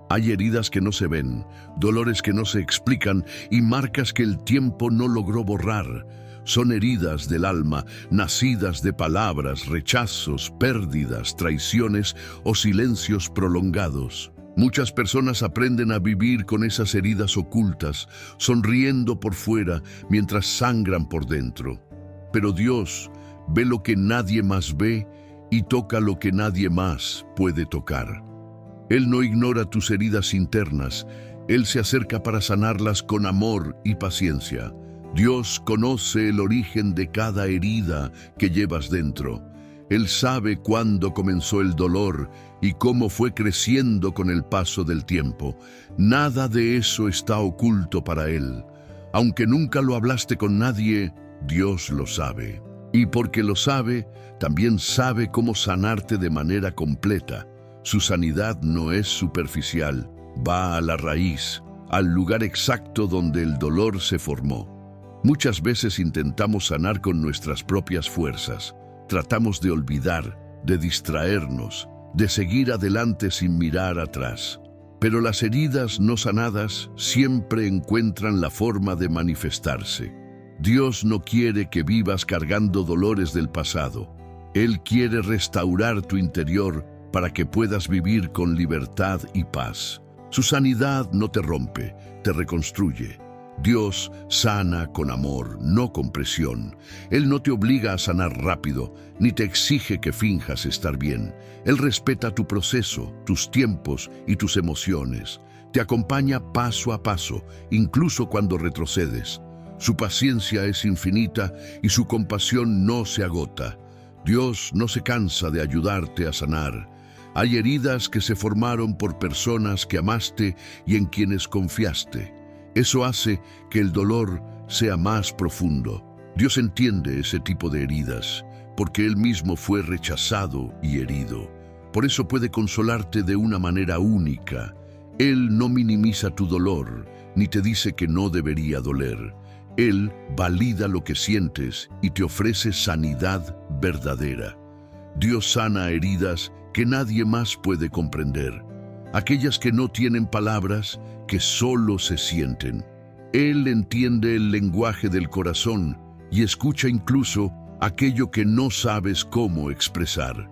Hay heridas que no se ven, dolores que no se explican y marcas que el tiempo no logró borrar. Son heridas del alma, nacidas de palabras, rechazos, pérdidas, traiciones o silencios prolongados. Muchas personas aprenden a vivir con esas heridas ocultas, sonriendo por fuera mientras sangran por dentro. Pero Dios ve lo que nadie más ve y toca lo que nadie más puede tocar. Él no ignora tus heridas internas, Él se acerca para sanarlas con amor y paciencia. Dios conoce el origen de cada herida que llevas dentro. Él sabe cuándo comenzó el dolor y cómo fue creciendo con el paso del tiempo. Nada de eso está oculto para Él. Aunque nunca lo hablaste con nadie, Dios lo sabe. Y porque lo sabe, también sabe cómo sanarte de manera completa. Su sanidad no es superficial, va a la raíz, al lugar exacto donde el dolor se formó. Muchas veces intentamos sanar con nuestras propias fuerzas. Tratamos de olvidar, de distraernos, de seguir adelante sin mirar atrás. Pero las heridas no sanadas siempre encuentran la forma de manifestarse. Dios no quiere que vivas cargando dolores del pasado. Él quiere restaurar tu interior para que puedas vivir con libertad y paz. Su sanidad no te rompe, te reconstruye. Dios sana con amor, no con presión. Él no te obliga a sanar rápido, ni te exige que finjas estar bien. Él respeta tu proceso, tus tiempos y tus emociones. Te acompaña paso a paso, incluso cuando retrocedes. Su paciencia es infinita y su compasión no se agota. Dios no se cansa de ayudarte a sanar. Hay heridas que se formaron por personas que amaste y en quienes confiaste. Eso hace que el dolor sea más profundo. Dios entiende ese tipo de heridas, porque Él mismo fue rechazado y herido. Por eso puede consolarte de una manera única. Él no minimiza tu dolor, ni te dice que no debería doler. Él valida lo que sientes y te ofrece sanidad verdadera. Dios sana heridas que nadie más puede comprender, aquellas que no tienen palabras, que solo se sienten. Él entiende el lenguaje del corazón y escucha incluso aquello que no sabes cómo expresar.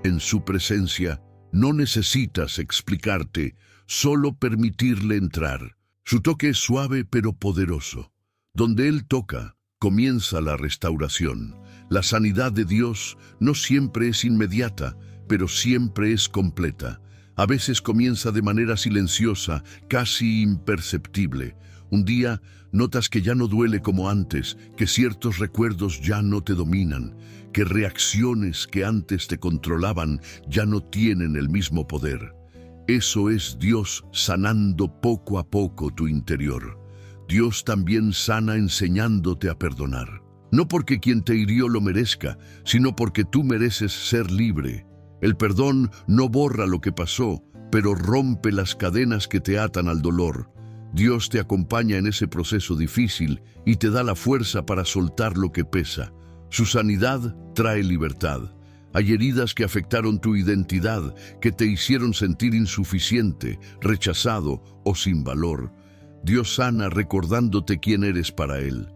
En su presencia no necesitas explicarte, solo permitirle entrar. Su toque es suave pero poderoso. Donde Él toca, comienza la restauración. La sanidad de Dios no siempre es inmediata, pero siempre es completa. A veces comienza de manera silenciosa, casi imperceptible. Un día notas que ya no duele como antes, que ciertos recuerdos ya no te dominan, que reacciones que antes te controlaban ya no tienen el mismo poder. Eso es Dios sanando poco a poco tu interior. Dios también sana enseñándote a perdonar. No porque quien te hirió lo merezca, sino porque tú mereces ser libre. El perdón no borra lo que pasó, pero rompe las cadenas que te atan al dolor. Dios te acompaña en ese proceso difícil y te da la fuerza para soltar lo que pesa. Su sanidad trae libertad. Hay heridas que afectaron tu identidad, que te hicieron sentir insuficiente, rechazado o sin valor. Dios sana recordándote quién eres para Él.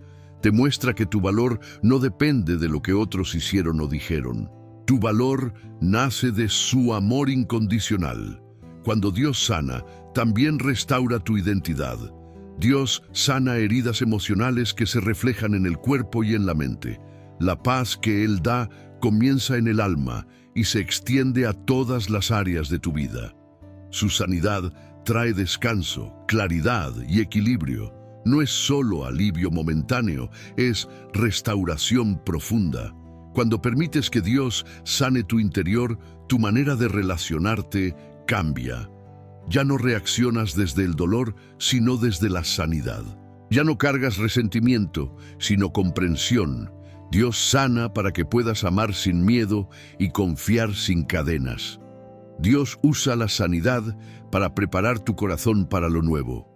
Te muestra que tu valor no depende de lo que otros hicieron o dijeron. Tu valor nace de su amor incondicional. Cuando Dios sana, también restaura tu identidad. Dios sana heridas emocionales que se reflejan en el cuerpo y en la mente. La paz que Él da comienza en el alma y se extiende a todas las áreas de tu vida. Su sanidad trae descanso, claridad y equilibrio. No es solo alivio momentáneo, es restauración profunda. Cuando permites que Dios sane tu interior, tu manera de relacionarte cambia. Ya no reaccionas desde el dolor, sino desde la sanidad. Ya no cargas resentimiento, sino comprensión. Dios sana para que puedas amar sin miedo y confiar sin cadenas. Dios usa la sanidad para preparar tu corazón para lo nuevo.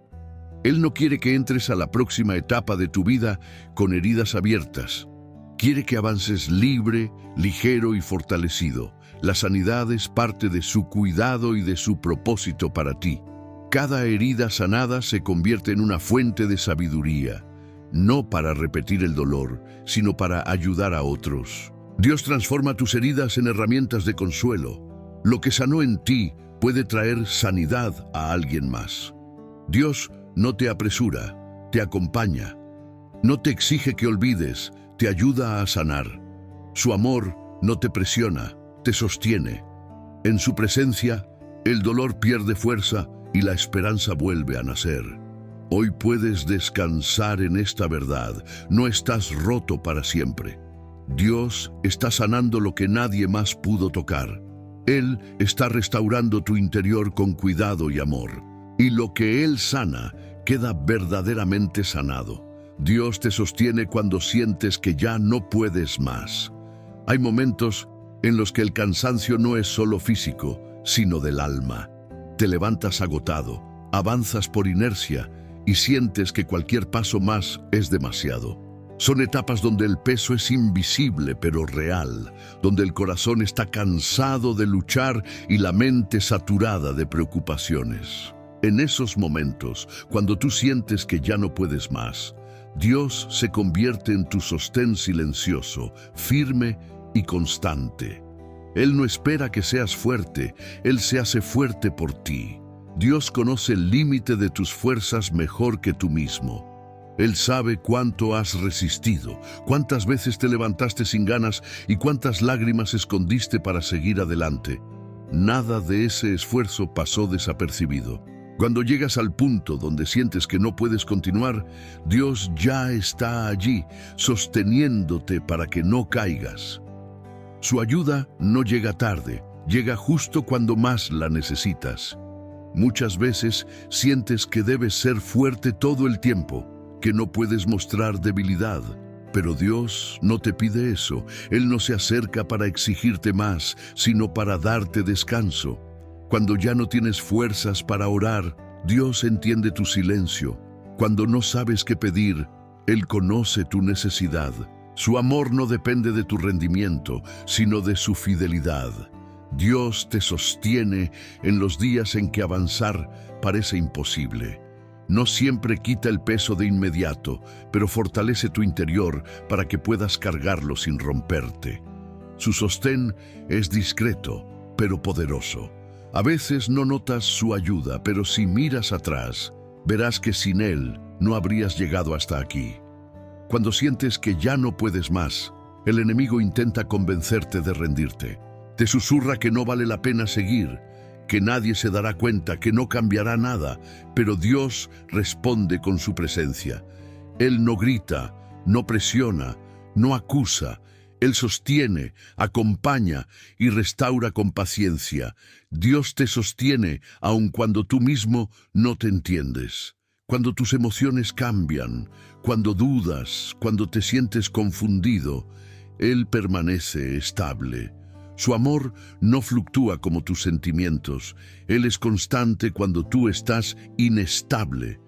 Él no quiere que entres a la próxima etapa de tu vida con heridas abiertas. Quiere que avances libre, ligero y fortalecido. La sanidad es parte de su cuidado y de su propósito para ti. Cada herida sanada se convierte en una fuente de sabiduría, no para repetir el dolor, sino para ayudar a otros. Dios transforma tus heridas en herramientas de consuelo. Lo que sanó en ti puede traer sanidad a alguien más. Dios no te apresura, te acompaña. No te exige que olvides, te ayuda a sanar. Su amor no te presiona, te sostiene. En su presencia, el dolor pierde fuerza y la esperanza vuelve a nacer. Hoy puedes descansar en esta verdad. No estás roto para siempre. Dios está sanando lo que nadie más pudo tocar. Él está restaurando tu interior con cuidado y amor. Y lo que Él sana queda verdaderamente sanado. Dios te sostiene cuando sientes que ya no puedes más. Hay momentos en los que el cansancio no es solo físico, sino del alma. Te levantas agotado, avanzas por inercia y sientes que cualquier paso más es demasiado. Son etapas donde el peso es invisible pero real, donde el corazón está cansado de luchar y la mente saturada de preocupaciones. En esos momentos, cuando tú sientes que ya no puedes más, Dios se convierte en tu sostén silencioso, firme y constante. Él no espera que seas fuerte, Él se hace fuerte por ti. Dios conoce el límite de tus fuerzas mejor que tú mismo. Él sabe cuánto has resistido, cuántas veces te levantaste sin ganas y cuántas lágrimas escondiste para seguir adelante. Nada de ese esfuerzo pasó desapercibido. Cuando llegas al punto donde sientes que no puedes continuar, Dios ya está allí, sosteniéndote para que no caigas. Su ayuda no llega tarde, llega justo cuando más la necesitas. Muchas veces sientes que debes ser fuerte todo el tiempo, que no puedes mostrar debilidad. Pero Dios no te pide eso. Él no se acerca para exigirte más, sino para darte descanso. Cuando ya no tienes fuerzas para orar, Dios entiende tu silencio. Cuando no sabes qué pedir, Él conoce tu necesidad. Su amor no depende de tu rendimiento, sino de su fidelidad. Dios te sostiene en los días en que avanzar parece imposible. No siempre quita el peso de inmediato, pero fortalece tu interior para que puedas cargarlo sin romperte. Su sostén es discreto, pero poderoso. A veces no notas su ayuda, pero si miras atrás, verás que sin Él no habrías llegado hasta aquí. Cuando sientes que ya no puedes más, el enemigo intenta convencerte de rendirte. Te susurra que no vale la pena seguir, que nadie se dará cuenta, que no cambiará nada, pero Dios responde con su presencia. Él no grita, no presiona, no acusa. Él sostiene, acompaña y restaura con paciencia. Dios te sostiene aun cuando tú mismo no te entiendes. Cuando tus emociones cambian, cuando dudas, cuando te sientes confundido, Él permanece estable. Su amor no fluctúa como tus sentimientos. Él es constante cuando tú estás inestable.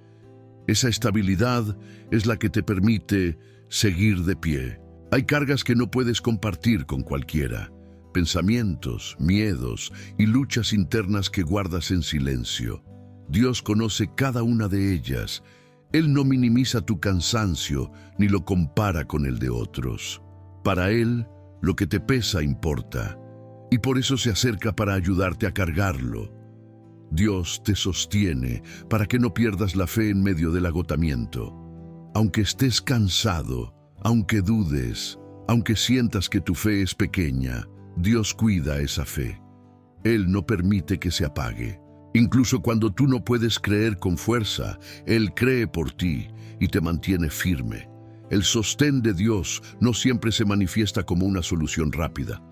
Esa estabilidad es la que te permite seguir de pie. Hay cargas que no puedes compartir con cualquiera. Pensamientos, miedos y luchas internas que guardas en silencio. Dios conoce cada una de ellas. Él no minimiza tu cansancio ni lo compara con el de otros. Para Él, lo que te pesa importa, y por eso se acerca para ayudarte a cargarlo. Dios te sostiene para que no pierdas la fe en medio del agotamiento. Aunque estés cansado, aunque dudes, aunque sientas que tu fe es pequeña, Dios cuida esa fe. Él no permite que se apague. Incluso cuando tú no puedes creer con fuerza, Él cree por ti y te mantiene firme. El sostén de Dios no siempre se manifiesta como una solución rápida.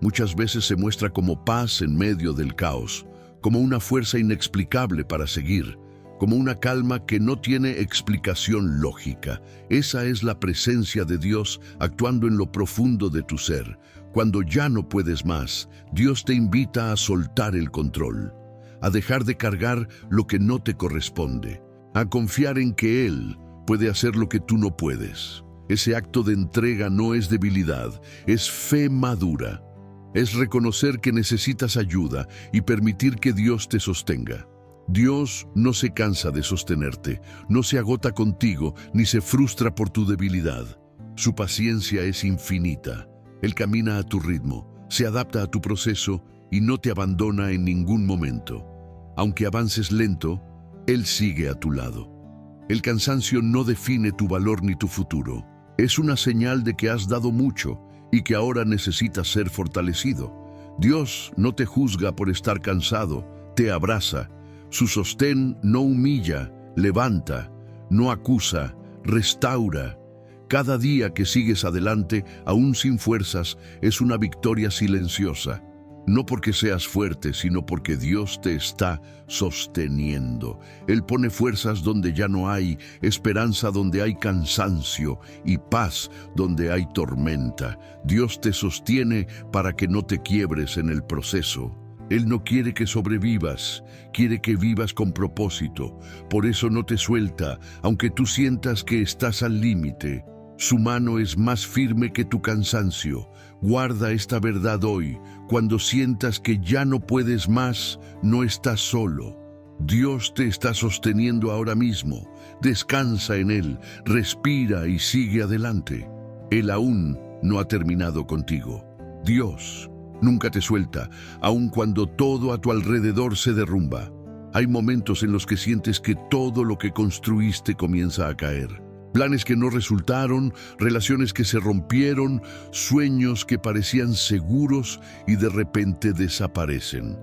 Muchas veces se muestra como paz en medio del caos, como una fuerza inexplicable para seguir, como una calma que no tiene explicación lógica. Esa es la presencia de Dios actuando en lo profundo de tu ser. Cuando ya no puedes más, Dios te invita a soltar el control, a dejar de cargar lo que no te corresponde, a confiar en que Él puede hacer lo que tú no puedes. Ese acto de entrega no es debilidad, es fe madura. Es reconocer que necesitas ayuda y permitir que Dios te sostenga. Dios no se cansa de sostenerte, no se agota contigo ni se frustra por tu debilidad. Su paciencia es infinita. Él camina a tu ritmo, se adapta a tu proceso y no te abandona en ningún momento. Aunque avances lento, Él sigue a tu lado. El cansancio no define tu valor ni tu futuro. Es una señal de que has dado mucho y que ahora necesitas ser fortalecido. Dios no te juzga por estar cansado, te abraza. Su sostén no humilla, levanta, no acusa, restaura. Cada día que sigues adelante, aún sin fuerzas, es una victoria silenciosa. No porque seas fuerte, sino porque Dios te está sosteniendo. Él pone fuerzas donde ya no hay, esperanza donde hay cansancio y paz donde hay tormenta. Dios te sostiene para que no te quiebres en el proceso. Él no quiere que sobrevivas, quiere que vivas con propósito. Por eso no te suelta, aunque tú sientas que estás al límite. Su mano es más firme que tu cansancio. Guarda esta verdad hoy. Cuando sientas que ya no puedes más, no estás solo. Dios te está sosteniendo ahora mismo. Descansa en Él, respira y sigue adelante. Él aún no ha terminado contigo. Dios nunca te suelta, aun cuando todo a tu alrededor se derrumba. Hay momentos en los que sientes que todo lo que construiste comienza a caer. Planes que no resultaron, relaciones que se rompieron, sueños que parecían seguros y de repente desaparecen.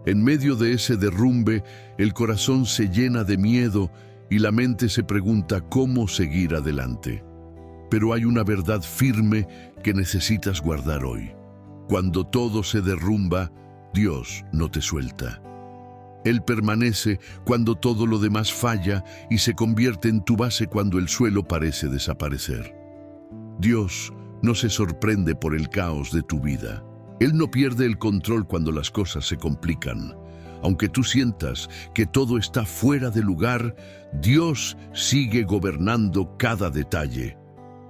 En medio de ese derrumbe, el corazón se llena de miedo y la mente se pregunta cómo seguir adelante. Pero hay una verdad firme que necesitas guardar hoy. Cuando todo se derrumba, Dios no te suelta. Él permanece cuando todo lo demás falla y se convierte en tu base cuando el suelo parece desaparecer. Dios no se sorprende por el caos de tu vida. Él no pierde el control cuando las cosas se complican. Aunque tú sientas que todo está fuera de lugar, Dios sigue gobernando cada detalle.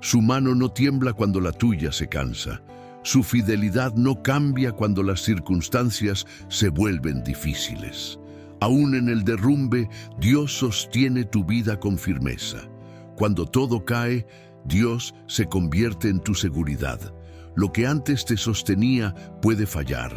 Su mano no tiembla cuando la tuya se cansa. Su fidelidad no cambia cuando las circunstancias se vuelven difíciles. Aún en el derrumbe, Dios sostiene tu vida con firmeza. Cuando todo cae, Dios se convierte en tu seguridad. Lo que antes te sostenía puede fallar,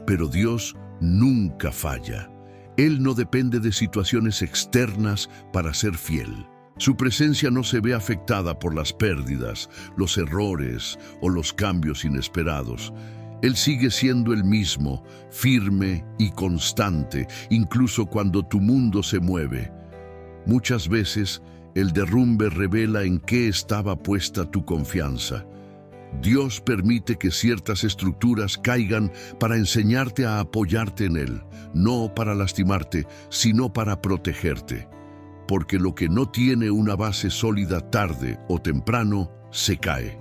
pero Dios nunca falla. Él no depende de situaciones externas para ser fiel. Su presencia no se ve afectada por las pérdidas, los errores o los cambios inesperados. Él sigue siendo el mismo, firme y constante, incluso cuando tu mundo se mueve. Muchas veces, el derrumbe revela en qué estaba puesta tu confianza. Dios permite que ciertas estructuras caigan para enseñarte a apoyarte en Él, no para lastimarte, sino para protegerte. Porque lo que no tiene una base sólida tarde o temprano, se cae.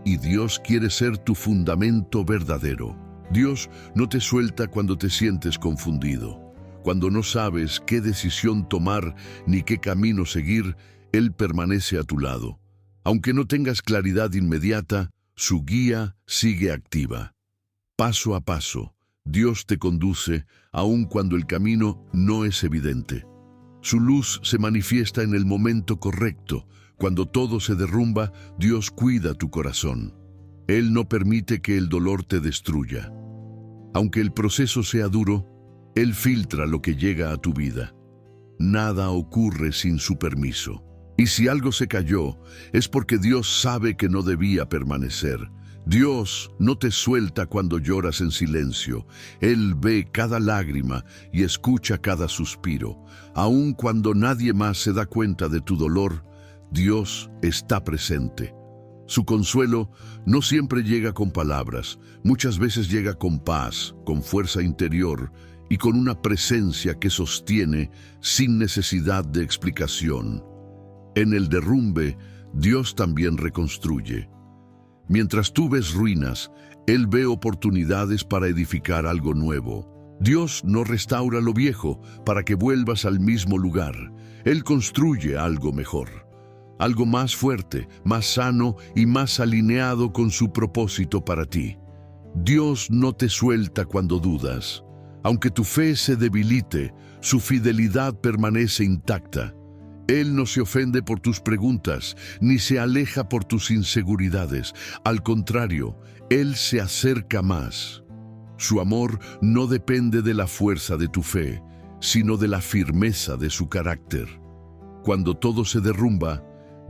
Y Dios quiere ser tu fundamento verdadero. Dios no te suelta cuando te sientes confundido. Cuando no sabes qué decisión tomar ni qué camino seguir, Él permanece a tu lado. Aunque no tengas claridad inmediata, su guía sigue activa. Paso a paso, Dios te conduce, aun cuando el camino no es evidente. Su luz se manifiesta en el momento correcto. Cuando todo se derrumba, Dios cuida tu corazón. Él no permite que el dolor te destruya. Aunque el proceso sea duro, Él filtra lo que llega a tu vida. Nada ocurre sin su permiso. Y si algo se cayó, es porque Dios sabe que no debía permanecer. Dios no te suelta cuando lloras en silencio. Él ve cada lágrima y escucha cada suspiro. Aun cuando nadie más se da cuenta de tu dolor, Dios está presente. Su consuelo no siempre llega con palabras, muchas veces llega con paz, con fuerza interior y con una presencia que sostiene sin necesidad de explicación. En el derrumbe, Dios también reconstruye. Mientras tú ves ruinas, Él ve oportunidades para edificar algo nuevo. Dios no restaura lo viejo para que vuelvas al mismo lugar. Él construye algo mejor, algo más fuerte, más sano y más alineado con su propósito para ti. Dios no te suelta cuando dudas. Aunque tu fe se debilite, su fidelidad permanece intacta. Él no se ofende por tus preguntas, ni se aleja por tus inseguridades. Al contrario, Él se acerca más. Su amor no depende de la fuerza de tu fe, sino de la firmeza de su carácter. Cuando todo se derrumba,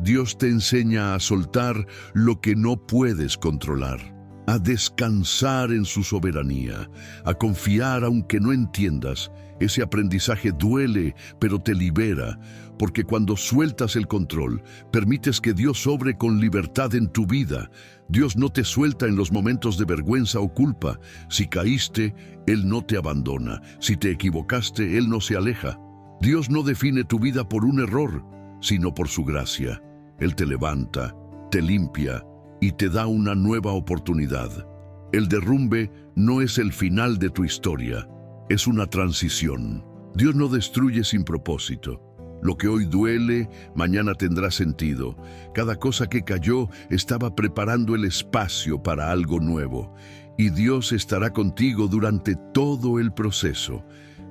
Dios te enseña a soltar lo que no puedes controlar, a descansar en su soberanía, a confiar aunque no entiendas. Ese aprendizaje duele, pero te libera, porque cuando sueltas el control, permites que Dios obre con libertad en tu vida. Dios no te suelta en los momentos de vergüenza o culpa. Si caíste, Él no te abandona. Si te equivocaste, Él no se aleja. Dios no define tu vida por un error, sino por su gracia. Él te levanta, te limpia y te da una nueva oportunidad. El derrumbe no es el final de tu historia, es una transición. Dios no destruye sin propósito. Lo que hoy duele, mañana tendrá sentido. Cada cosa que cayó estaba preparando el espacio para algo nuevo. Y Dios estará contigo durante todo el proceso.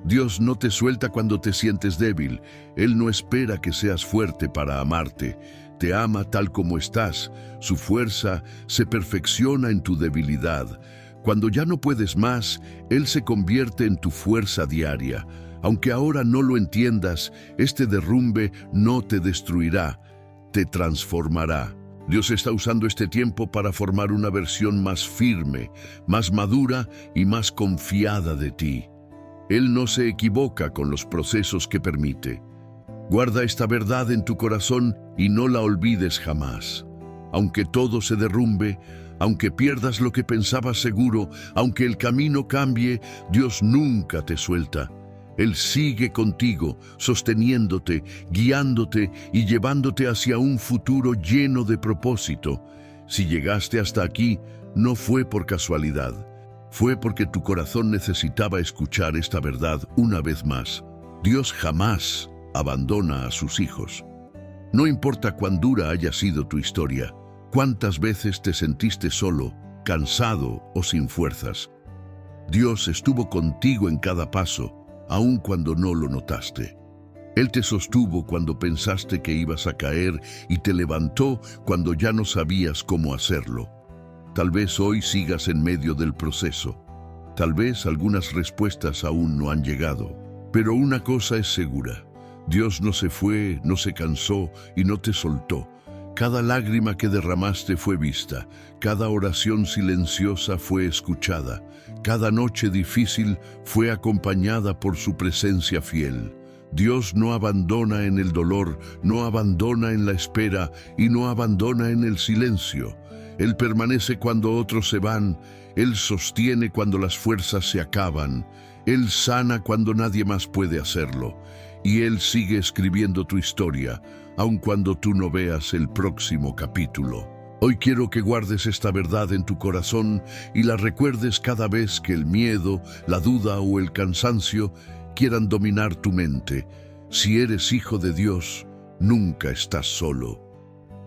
Dios no te suelta cuando te sientes débil. Él no espera que seas fuerte para amarte. Te ama tal como estás. Su fuerza se perfecciona en tu debilidad. Cuando ya no puedes más, Él se convierte en tu fuerza diaria. Aunque ahora no lo entiendas, este derrumbe no te destruirá, te transformará. Dios está usando este tiempo para formar una versión más firme, más madura y más confiada de ti. Él no se equivoca con los procesos que permite. Guarda esta verdad en tu corazón y no la olvides jamás. Aunque todo se derrumbe, aunque pierdas lo que pensabas seguro, aunque el camino cambie, Dios nunca te suelta. Él sigue contigo, sosteniéndote, guiándote y llevándote hacia un futuro lleno de propósito. Si llegaste hasta aquí, no fue por casualidad. Fue porque tu corazón necesitaba escuchar esta verdad una vez más. Dios jamás abandona a sus hijos. No importa cuán dura haya sido tu historia, cuántas veces te sentiste solo, cansado o sin fuerzas. Dios estuvo contigo en cada paso, aun cuando no lo notaste. Él te sostuvo cuando pensaste que ibas a caer y te levantó cuando ya no sabías cómo hacerlo. Tal vez hoy sigas en medio del proceso. Tal vez algunas respuestas aún no han llegado. Pero una cosa es segura. Dios no se fue, no se cansó y no te soltó. Cada lágrima que derramaste fue vista, cada oración silenciosa fue escuchada, cada noche difícil fue acompañada por su presencia fiel. Dios no abandona en el dolor, no abandona en la espera y no abandona en el silencio. Él permanece cuando otros se van, Él sostiene cuando las fuerzas se acaban, Él sana cuando nadie más puede hacerlo. Y Él sigue escribiendo tu historia, aun cuando tú no veas el próximo capítulo. Hoy quiero que guardes esta verdad en tu corazón y la recuerdes cada vez que el miedo, la duda o el cansancio quieran dominar tu mente. Si eres hijo de Dios, nunca estás solo.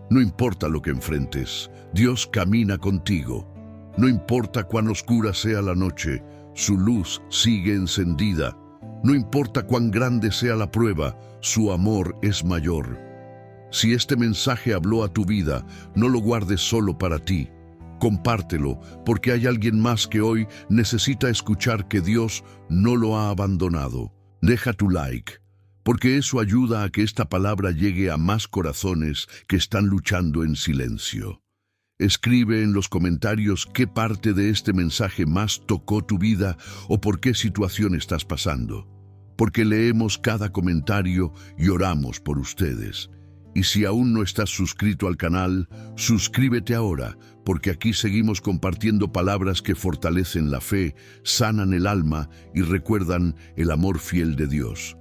No importa lo que enfrentes, Dios camina contigo. No importa cuán oscura sea la noche, su luz sigue encendida. No importa cuán grande sea la prueba, su amor es mayor. Si este mensaje habló a tu vida, no lo guardes solo para ti. Compártelo, porque hay alguien más que hoy necesita escuchar que Dios no lo ha abandonado. Deja tu like, porque eso ayuda a que esta palabra llegue a más corazones que están luchando en silencio. Escribe en los comentarios qué parte de este mensaje más tocó tu vida o por qué situación estás pasando, porque leemos cada comentario y oramos por ustedes. Y si aún no estás suscrito al canal, suscríbete ahora, porque aquí seguimos compartiendo palabras que fortalecen la fe, sanan el alma y recuerdan el amor fiel de Dios.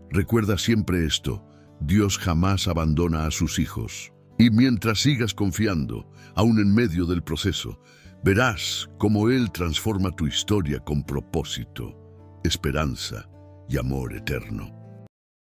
Recuerda siempre esto: Dios jamás abandona a sus hijos. Y mientras sigas confiando, aún en medio del proceso, verás cómo Él transforma tu historia con propósito, esperanza y amor eterno.